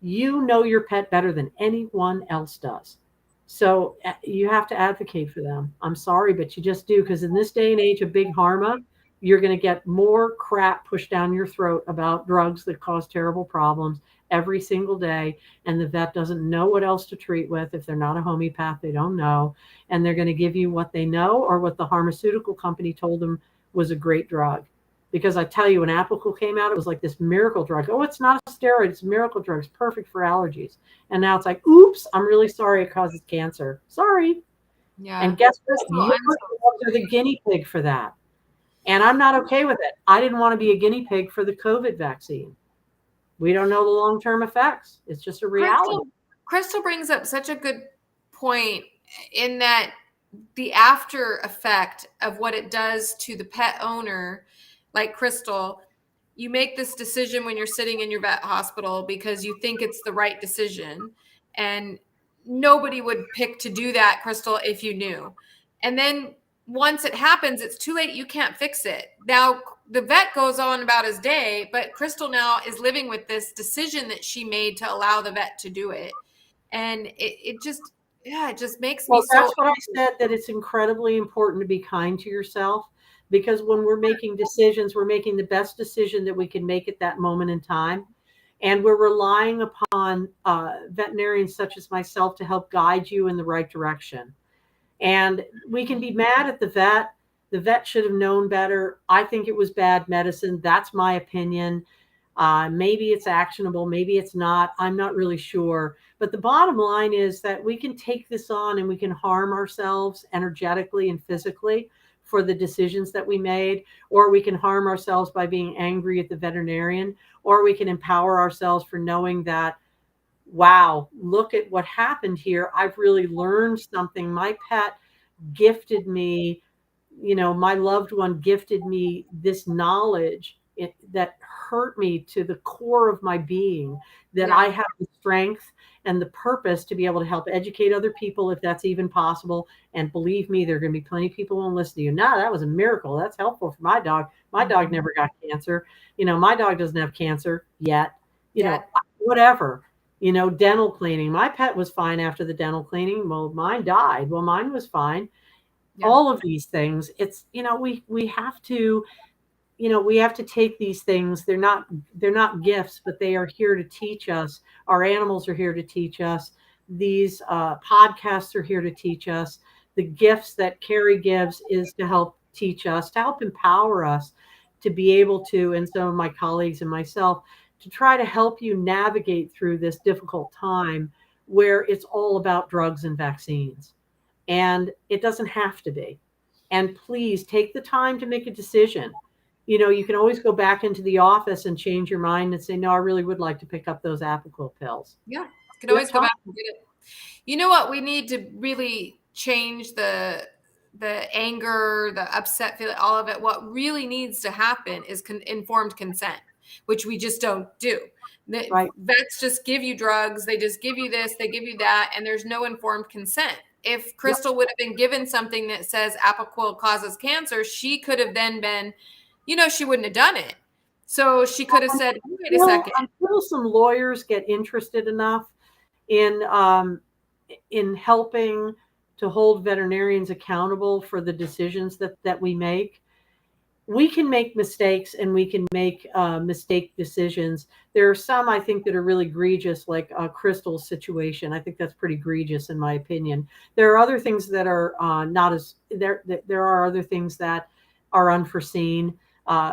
you know your pet better than anyone else does. So you have to advocate for them. I'm sorry, but you just do, because in this day and age of big pharma, you're going to get more crap pushed down your throat about drugs that cause terrible problems every single day. And the vet doesn't know what else to treat with. If they're not a homeopath, they don't know. And they're going to give you what they know or what the pharmaceutical company told them was a great drug. Because I tell you, when Apoquel came out, it was like this miracle drug. Oh, it's not a steroid. It's a miracle drug. It's perfect for allergies. And now it's like, oops, I'm really sorry it causes cancer. Sorry. Yeah. And guess what? You're the guinea pig for that. And I'm not okay with it. I didn't want to be a guinea pig for the COVID vaccine. We don't know the long-term effects. It's just a reality. Crystal brings up such a good point in that the after effect of what it does to the pet owner, like Crystal, you make this decision when you're sitting in your vet hospital because you think it's the right decision. And nobody would pick to do that, Crystal, if you knew. And then once it happens, it's too late. You can't fix it. Now, the vet goes on about his day, but Crystal now is living with this decision that she made to allow the vet to do it. And it just makes me so. That's what I said, that it's incredibly important to be kind to yourself, because when we're making decisions, we're making the best decision that we can make at that moment in time. And we're relying upon veterinarians such as myself to help guide you in the right direction. And we can be mad at the vet. The vet should have known better. I think it was bad medicine. That's my opinion. Maybe it's actionable. Maybe it's not. I'm not really sure. But the bottom line is that we can take this on and we can harm ourselves energetically and physically for the decisions that we made, or we can harm ourselves by being angry at the veterinarian, or we can empower ourselves for knowing that, wow, look at what happened here. I've really learned something. My pet gifted me, my loved one gifted me this knowledge that hurt me to the core of my being, that I have the strength and the purpose to be able to help educate other people if that's even possible. And believe me, there are going to be plenty of people who won't listen to you. No, that was a miracle. That's helpful for my dog. My dog never got cancer. My dog doesn't have cancer yet. Whatever. Dental cleaning. My pet was fine after the dental cleaning. Well, mine died. Well, mine was fine. Yeah. All of these things. It's, we have to, we have to take these things. They're not gifts, but they are here to teach us. Our animals are here to teach us. These podcasts are here to teach us. The gifts that Carrie gives is to help teach us, to help empower us to be able to, and some of my colleagues and myself, to try to help you navigate through this difficult time where it's all about drugs and vaccines. And it doesn't have to be. And please take the time to make a decision. You can always go back into the office and change your mind and say, no, I really would like to pick up those Apoquel pills. Yeah, you can always go back and get it. You know what? We need to really change the anger, the upset feeling, all of it. What really needs to happen is informed consent, which we just don't do. Right. Vets just give you drugs. They just give you this, they give you that, and there's no informed consent. If Crystal would have been given something that says Apoquel causes cancer, she could have then been, she wouldn't have done it. So she could have said, wait a second. Until some lawyers get interested enough in helping to hold veterinarians accountable for the decisions that we make, we can make mistakes and we can make mistake decisions. There are some, I think, that are really egregious, like Crystal's situation. I think that's pretty egregious in my opinion. There are other things that are not as, there are other things that are unforeseen,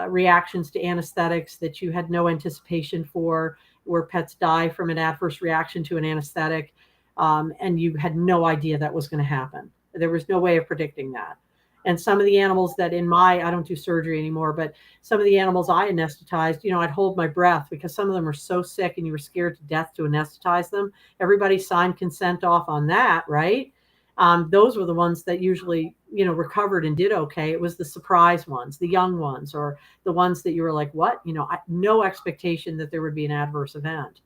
reactions to anesthetics that you had no anticipation for, where pets die from an adverse reaction to an anesthetic, and you had no idea that was going to happen. There was no way of predicting that. And some of the animals that I don't do surgery anymore, but some of the animals I anesthetized, I'd hold my breath because some of them were so sick and you were scared to death to anesthetize them. Everybody signed consent off on that, right? Those were the ones that usually recovered and did okay. It was the surprise ones, the young ones, or the ones that you were like, what? No expectation that there would be an adverse event.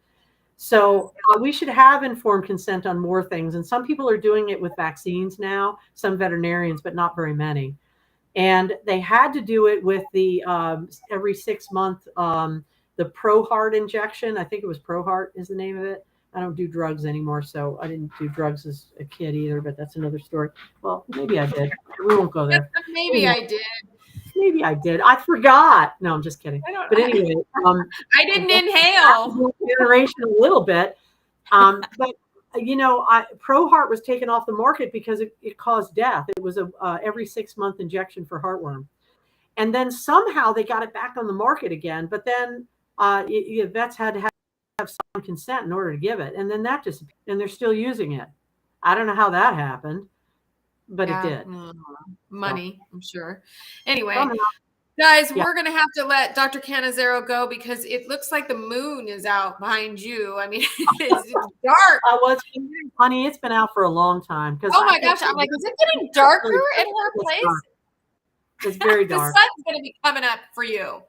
So we should have informed consent on more things. And some people are doing it with vaccines now, some veterinarians, but not very many. And they had to do it with the every 6 month, the ProHeart injection. I think it was ProHeart is the name of it. I don't do drugs anymore, so I didn't do drugs as a kid either, but that's another story. Well, maybe I did. We won't go there. Maybe anyway, I did. Maybe I did. I forgot. No, I'm just kidding. But anyway, I didn't inhale. Generation a little bit, but ProHeart was taken off the market because it caused death. It was a every 6 month injection for heartworm, and then somehow they got it back on the market again. But then vets had to have some consent in order to give it, and then that disappeared, and they're still using it. I don't know how that happened, but it did. Money, I'm sure. Anyway, guys, we're going to have to let Dr. Cannizzaro go because it looks like the moon is out behind you. I mean, it's dark. Honey, it's been out for a long time. Oh my gosh. I'm like, is it getting darker in her place? Dark. It's very dark. The sun's going to be coming up for you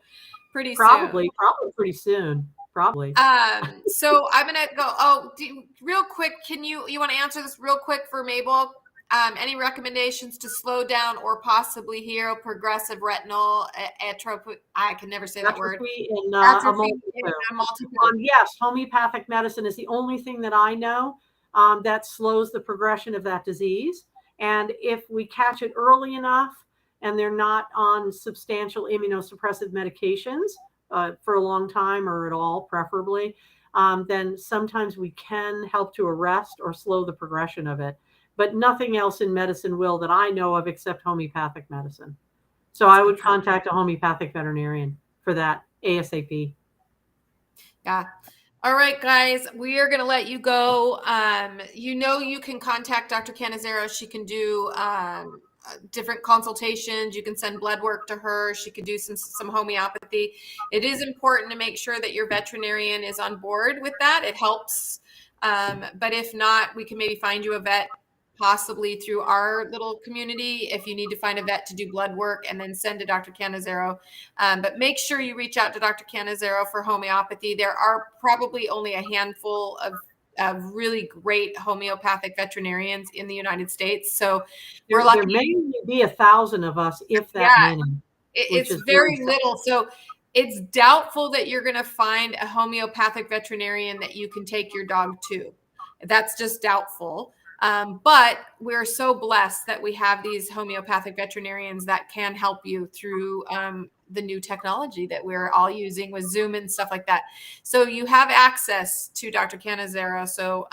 pretty soon. Probably pretty soon. Probably. So I'm going to go. Real quick. You want to answer this real quick for Mabel? Any recommendations to slow down or possibly heal progressive retinal atrophy? I can never say that word. Yes, homeopathic medicine is the only thing that I know that slows the progression of that disease. And if we catch it early enough and they're not on substantial immunosuppressive medications for a long time or at all, preferably, then sometimes we can help to arrest or slow the progression of it. But nothing else in medicine will that I know of except homeopathic medicine. So I would contact a homeopathic veterinarian for that ASAP. Yeah. All right, guys, we are going to let you go. You can contact Dr. Cannizzaro. She can do different consultations. You can send blood work to her. She can do some homeopathy. It is important to make sure that your veterinarian is on board with that. It helps. But if not, we can maybe find you a vet possibly through our little community if you need to find a vet to do blood work and then send to Dr. Cannizzaro. But make sure you reach out to Dr. Cannizzaro for homeopathy. There are probably only a handful of really great homeopathic veterinarians in the United States. So we're lucky. There may be 1,000 of us, if that many. It's very little. So it's doubtful that you're going to find a homeopathic veterinarian that you can take your dog to. That's just doubtful. But we're so blessed that we have these homeopathic veterinarians that can help you through the new technology that we're all using with Zoom and stuff like that. So you have access to Dr. Cannizzaro. So,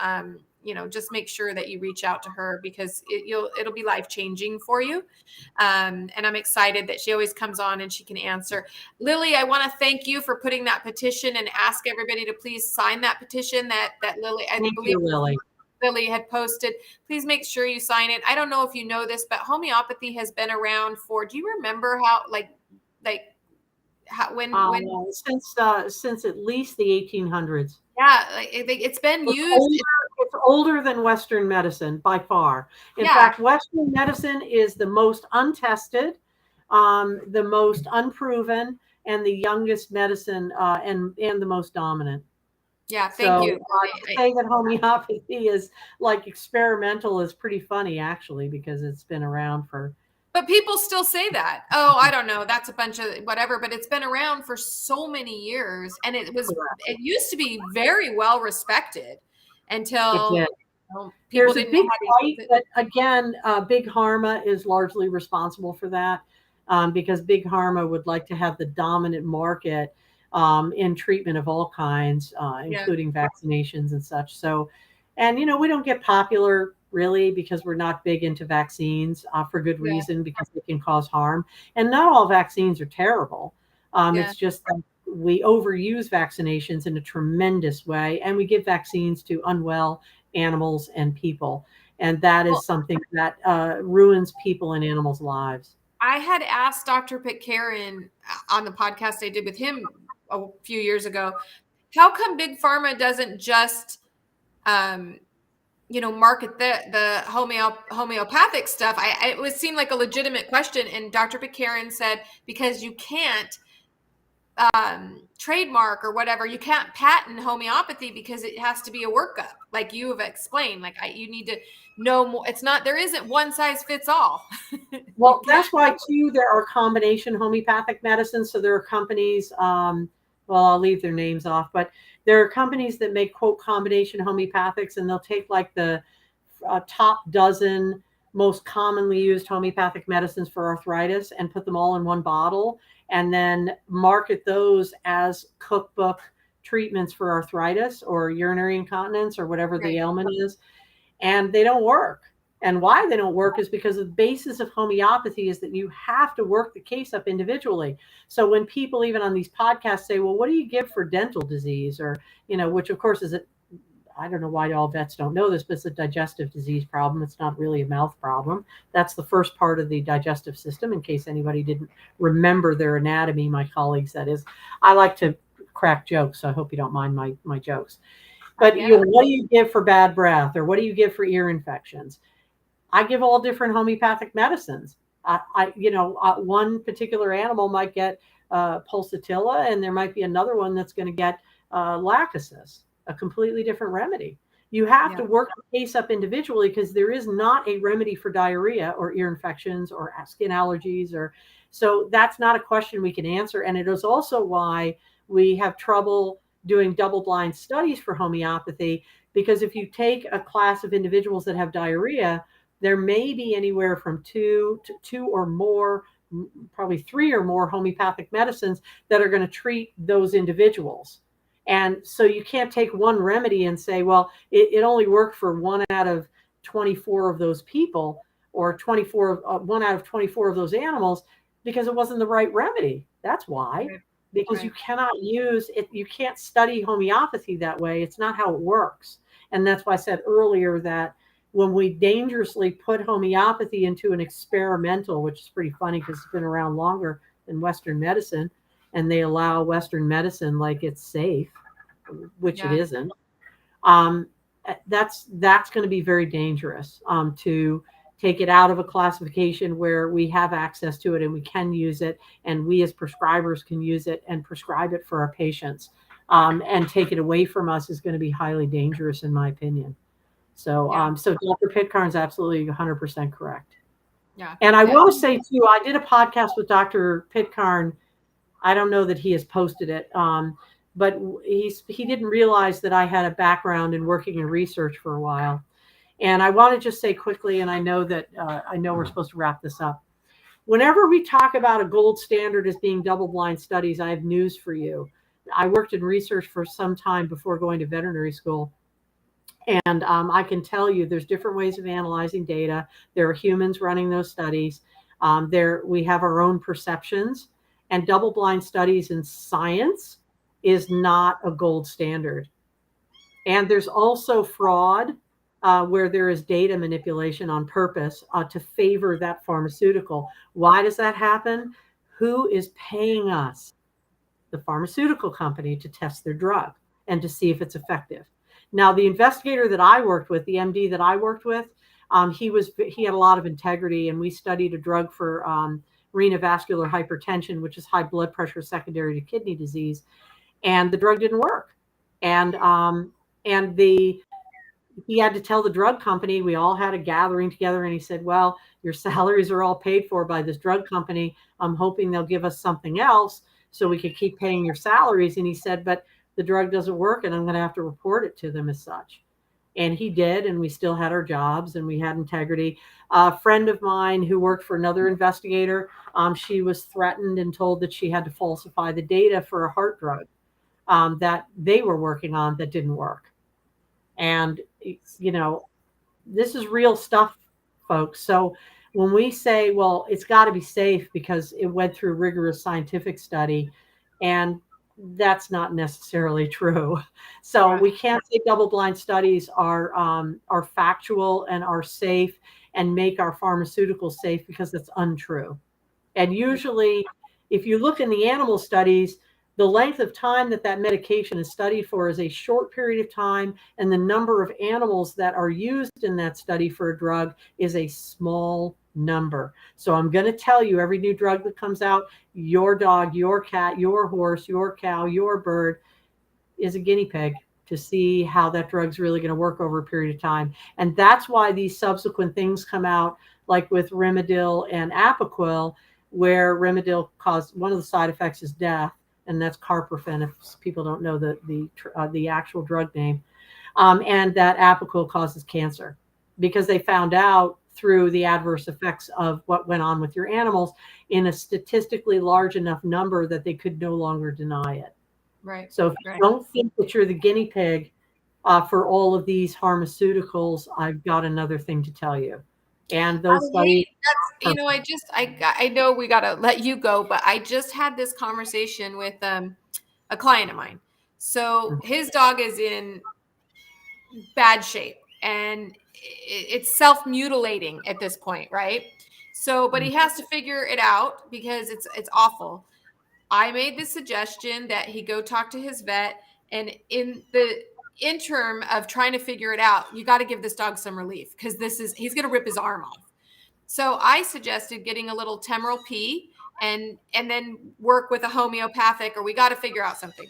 just make sure that you reach out to her because it'll be life-changing for you. And I'm excited that she always comes on and she can answer. Lily, I want to thank you for putting that petition and ask everybody to please sign that petition that Lily, Lily had posted. Please make sure you sign it. I don't know if you know this, but homeopathy has been around for, do you remember since at least the 1800s. Yeah, it's been used. It's older than Western medicine by far. In fact, Western medicine is the most untested, the most unproven, and the youngest medicine, and the most dominant. Yeah, thank you. To say that homeopathy is like experimental is pretty funny, actually, because it's been around for. But people still say that. Oh, I don't know. That's a bunch of whatever. But it's been around for so many years, and it used to be very well respected until people didn't. There's a big fight, but again, Big Pharma is largely responsible for that because Big Pharma would like to have the dominant market. In treatment of all kinds, including vaccinations and such. So, and, we don't get popular really because we're not big into vaccines for good reason, because they can cause harm. And not all vaccines are terrible. It's just that we overuse vaccinations in a tremendous way. And we give vaccines to unwell animals and people. And that is something that ruins people and animals' lives. I had asked Dr. Pitcairn on the podcast I did with him a few years ago, how come Big Pharma doesn't just market the homeopathic stuff. It would seem like a legitimate question. And Dr. Pitcairn said, because you can't trademark or whatever, you can't patent homeopathy because it has to be a workup, like you have explained. Like you need to know more. There isn't one size fits all. Well, that's why too there are combination homeopathic medicines. So there are companies, well, I'll leave their names off, but there are companies that make quote combination homeopathics, and they'll take like the top dozen most commonly used homeopathic medicines for arthritis and put them all in one bottle, and then market those as cookbook treatments for arthritis or urinary incontinence or whatever the ailment is. And they don't work. And why they don't work is because the basis of homeopathy is that you have to work the case up individually. So when people even on these podcasts say, well, what do you give for dental disease? Or, which of course is I don't know why all vets don't know this, but it's a digestive disease problem. It's not really a mouth problem. That's the first part of the digestive system, in case anybody didn't remember their anatomy, my colleagues, that is. I like to crack jokes, so I hope you don't mind my jokes. But what do you give for bad breath, or what do you give for ear infections? I give all different homeopathic medicines. One particular animal might get pulsatilla, and there might be another one that's going to get lachesis, a completely different remedy. You have to work the case up individually, because there is not a remedy for diarrhea or ear infections or skin allergies. So that's not a question we can answer. And it is also why we have trouble doing double-blind studies for homeopathy, because if you take a class of individuals that have diarrhea, there may be anywhere from two or more, probably 3 or more homeopathic medicines that are going to treat those individuals. And so you can't take one remedy and say, well, it only worked for 1 out of 24 of those people, or 1 out of 24 of those animals, because it wasn't the right remedy. That's why. Because you cannot use it. You can't study homeopathy that way. It's not how it works. And that's why I said earlier that when we dangerously put homeopathy into an experimental, which is pretty funny because it's been around longer than Western medicine, and they allow Western medicine like it's safe, which it isn't. That's going to be very dangerous to take it out of a classification where we have access to it and we can use it, and we as prescribers can use it and prescribe it for our patients, and take it away from us is going to be highly dangerous, in my opinion. So, so Dr. Pitcairn is absolutely 100% correct. Yeah. And I want to say too, I did a podcast with Dr. Pitcairn. I don't know that he has posted it, but he didn't realize that I had a background in working in research for a while. And I want to just say quickly, and I know we're supposed to wrap this up. Whenever we talk about a gold standard as being double-blind studies, I have news for you. I worked in research for some time before going to veterinary school. And I can tell you there's different ways of analyzing data. There are humans running those studies. We have our own perceptions, and double-blind studies in science is not a gold standard. And there's also fraud, where there is data manipulation on purpose to favor that pharmaceutical. Why does that happen? Who is paying us? The pharmaceutical company, to test their drug and to see if it's effective. Now, the investigator that I worked with, the MD that I worked with, he had a lot of integrity, and we studied a drug for renovascular hypertension, which is high blood pressure secondary to kidney disease, and the drug didn't work. And he had to tell the drug company, we all had a gathering together, and he said, well, your salaries are all paid for by this drug company. I'm hoping they'll give us something else so we could keep paying your salaries. And he said, but the drug doesn't work, and I'm going to have to report it to them as such. And he did, and we still had our jobs, and we had integrity. A friend of mine who worked for another investigator, she was threatened and told that she had to falsify the data for a heart drug that they were working on that didn't work. And, this is real stuff, folks. So when we say, well, it's got to be safe because it went through rigorous scientific study, and that's not necessarily true. So we can't say double-blind studies are factual and are safe and make our pharmaceuticals safe, because that's untrue. And usually, if you look in the animal studies, The length of time that that medication is studied for is a short period of time, and the number of animals that are used in that study for a drug is a small number. So I'm going to tell you, every new drug that comes out, your dog, your cat, your horse, your cow, your bird is a guinea pig to see how that drug's really going to work over a period of time. And that's why these subsequent things come out, like with Rimadyl and Apoquel, where Rimadyl caused, one of the side effects is death, and that's carprofen, if people don't know the actual drug name, and that Apoquel causes cancer, because they found out through the adverse effects of what went on with your animals in a statistically large enough number that they could no longer deny it. Right. So if you don't think that you're the guinea pig for all of these pharmaceuticals, I've got another thing to tell you. And those studies, I know we got to let you go, but I just had this conversation with a client of mine. So his dog is in bad shape, and it's self-mutilating at this point, right? So, but he has to figure it out because it's awful. I made the suggestion that he go talk to his vet, and in the interim of trying to figure it out, you got to give this dog some relief, because he's going to rip his arm off. So I suggested getting a little Temeral P and then work with a homeopathic, or we got to figure out something.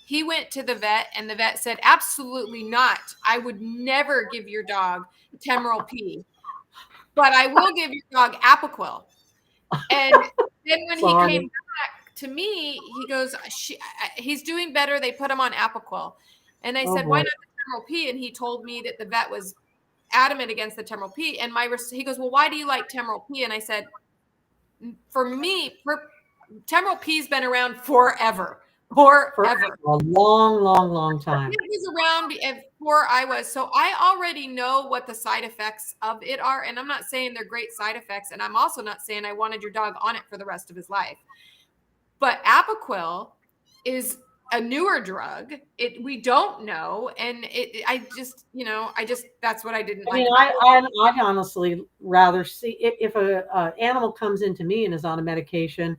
He went to the vet, and the vet said, absolutely not. I would never give your dog Temeral P, but I will give your dog Apoquel. And then when he came back to me, he goes, he's doing better. They put him on Apoquel. And I said, why not the Temeral P? And he told me that the vet was adamant against the Temeral P. And he goes, well, why do you like Temeral P? And I said, for me, Temeral P's been around forever. Forever. A long time. It was around before I was. So I already know what the side effects of it are. And I'm not saying they're great side effects. And I'm also not saying I wanted your dog on it for the rest of his life. But Apoquel is a newer drug. We don't know. And that's what I didn't like. I'd honestly rather see if a animal comes into me and is on a medication,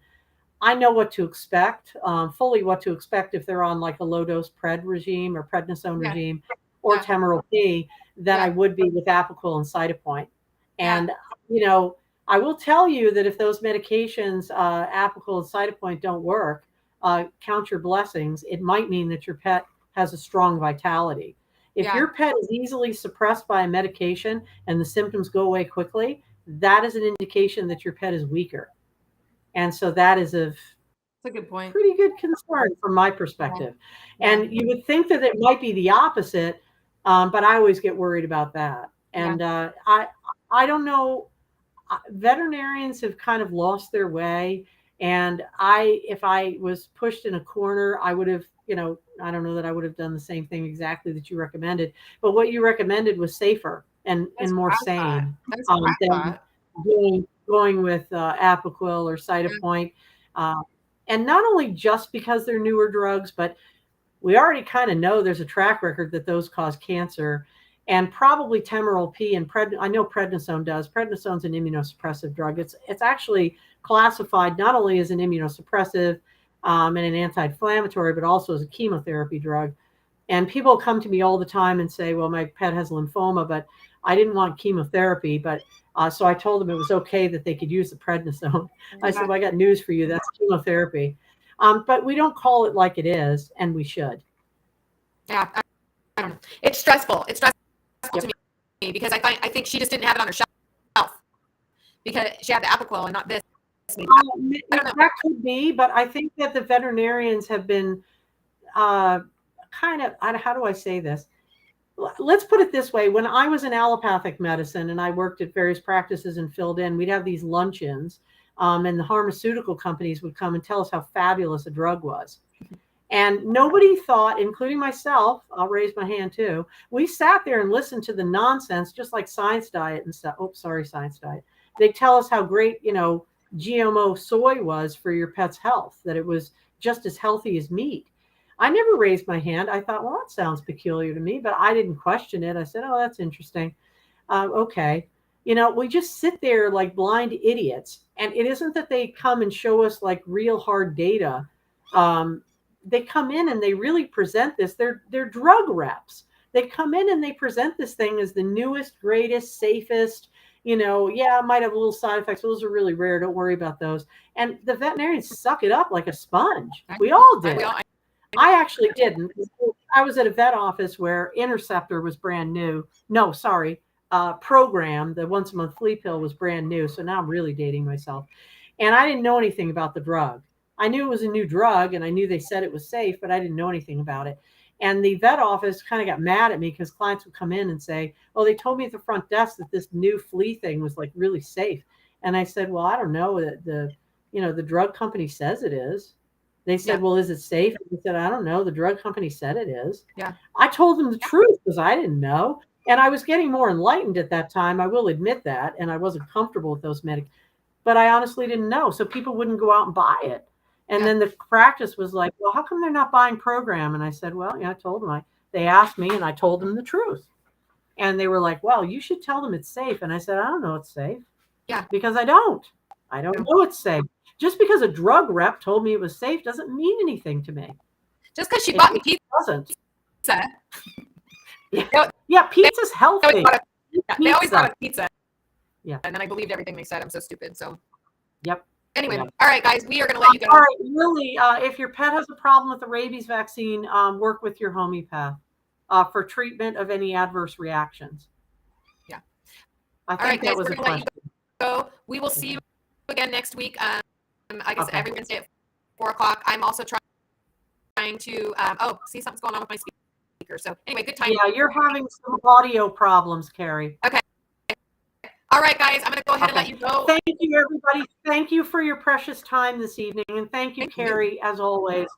I know what to expect, fully what to expect if they're on like a low dose pred regime or prednisone regime or Temeral P, than I would be with Apoquel and Cytopoint. And, I will tell you that if those medications, Apoquel and Cytopoint, don't work, count your blessings. It might mean that your pet has a strong vitality. If your pet is easily suppressed by a medication and the symptoms go away quickly, that is an indication that your pet is weaker. And so that is that's a good point. Pretty good concern from my perspective. Yeah. And you would think that it might be the opposite, but I always get worried about that. And I don't know. Veterinarians have kind of lost their way. And if I was pushed in a corner, I would have, I don't know that I would have done the same thing exactly that you recommended. But what you recommended was safer and more sane than going with Apoquel or Cytopoint. And not only just because they're newer drugs, but we already kind of know there's a track record that those cause cancer. And probably Temeral P and I know prednisone does. Prednisone's an immunosuppressive drug. It's actually classified not only as an immunosuppressive and an anti-inflammatory, but also as a chemotherapy drug. And people come to me all the time and say, well, my pet has lymphoma, but I didn't want chemotherapy. But so I told them it was okay that they could use the prednisone. I said, well, I got news for you. That's chemotherapy. But we don't call it like it is, and we should. Yeah, I don't know. It's stressful. It's stressful to me because I think she just didn't have it on her shelf because she had the Apoquel and not this. That could be, but I think that the veterinarians have been how do I say this? Let's put it this way. When I was in allopathic medicine and I worked at various practices and filled in, we'd have these luncheons and the pharmaceutical companies would come and tell us how fabulous a drug was. And nobody thought, including myself, I'll raise my hand too, we sat there and listened to the nonsense, just like Science Diet and stuff. Oh, sorry, Science Diet. They tell us how great, GMO soy was for your pet's health, that it was just as healthy as meat. I never raised my hand. I thought, well, that sounds peculiar to me, but I didn't question it. I said, oh, that's interesting. Okay. We just sit there like blind idiots. And it isn't that they come and show us like real hard data. they come in and they really present this. They're drug reps. They come in and they present this thing as the newest, greatest, safest. Yeah, it might have a little side effects. Those are really rare. Don't worry about those. And the veterinarians suck it up like a sponge. We all did. I actually didn't. I was at a vet office where Interceptor was brand new. No, sorry. Program, the once a month flea pill, was brand new. So now I'm really dating myself. And I didn't know anything about the drug. I knew it was a new drug and I knew they said it was safe, but I didn't know anything about it. And the vet office kind of got mad at me because clients would come in and say, "Oh, they told me at the front desk that this new flea thing was like really safe." And I said, "Well, I don't know. The drug company says it is." They said, "Well, is it safe?" And I said, "I don't know. The drug company said it is." Yeah. I told them the truth because I didn't know. And I was getting more enlightened at that time. I will admit that. And I wasn't comfortable with those medications. But I honestly didn't know. So people wouldn't go out and buy it. And then the practice was like, "Well, how come they're not buying Program?" And I said, "Well, I told them. They asked me and I told them the truth." And they were like, "Well, you should tell them it's safe." And I said, "I don't know it's safe." Yeah. Because I don't know it's safe. Just because a drug rep told me it was safe doesn't mean anything to me. Just because she bought me pizza. Doesn't. Yeah. Yeah, pizza's healthy. They always bought a pizza. Yeah. And then I believed everything they said. I'm so stupid. So. Yep. Anyway, all right, guys, we are going to let you go. All right, Lily, if your pet has a problem with the rabies vaccine, work with your homeopath for treatment of any adverse reactions. Yeah. I think that was a question. So we will see you again next week. I guess every Wednesday at 4:00. I'm also trying to, see something's going on with my speaker. So anyway, good time. Yeah, you're having some audio problems, Carrie. Okay. All right, guys, I'm going to go ahead and let you go. Thank you, everybody. Thank you for your precious time this evening. And thank you, Carrie, as always.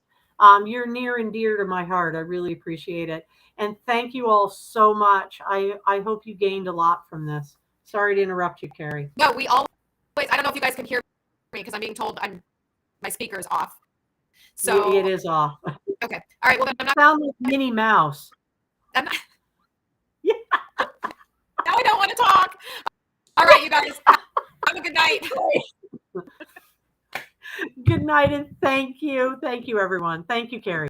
You're near and dear to my heart. I really appreciate it. And thank you all so much. I hope you gained a lot from this. Sorry to interrupt you, Carrie. No, we always, I don't know if you guys can hear me because I'm being told my speaker is off. So it is off. Okay. All right. Well, then I'm not. Sound like Minnie Mouse. I'm not. Yeah. Now I don't want to talk. All right, you guys. Have a good night. Good night and thank you. Thank you, everyone. Thank you, Carrie.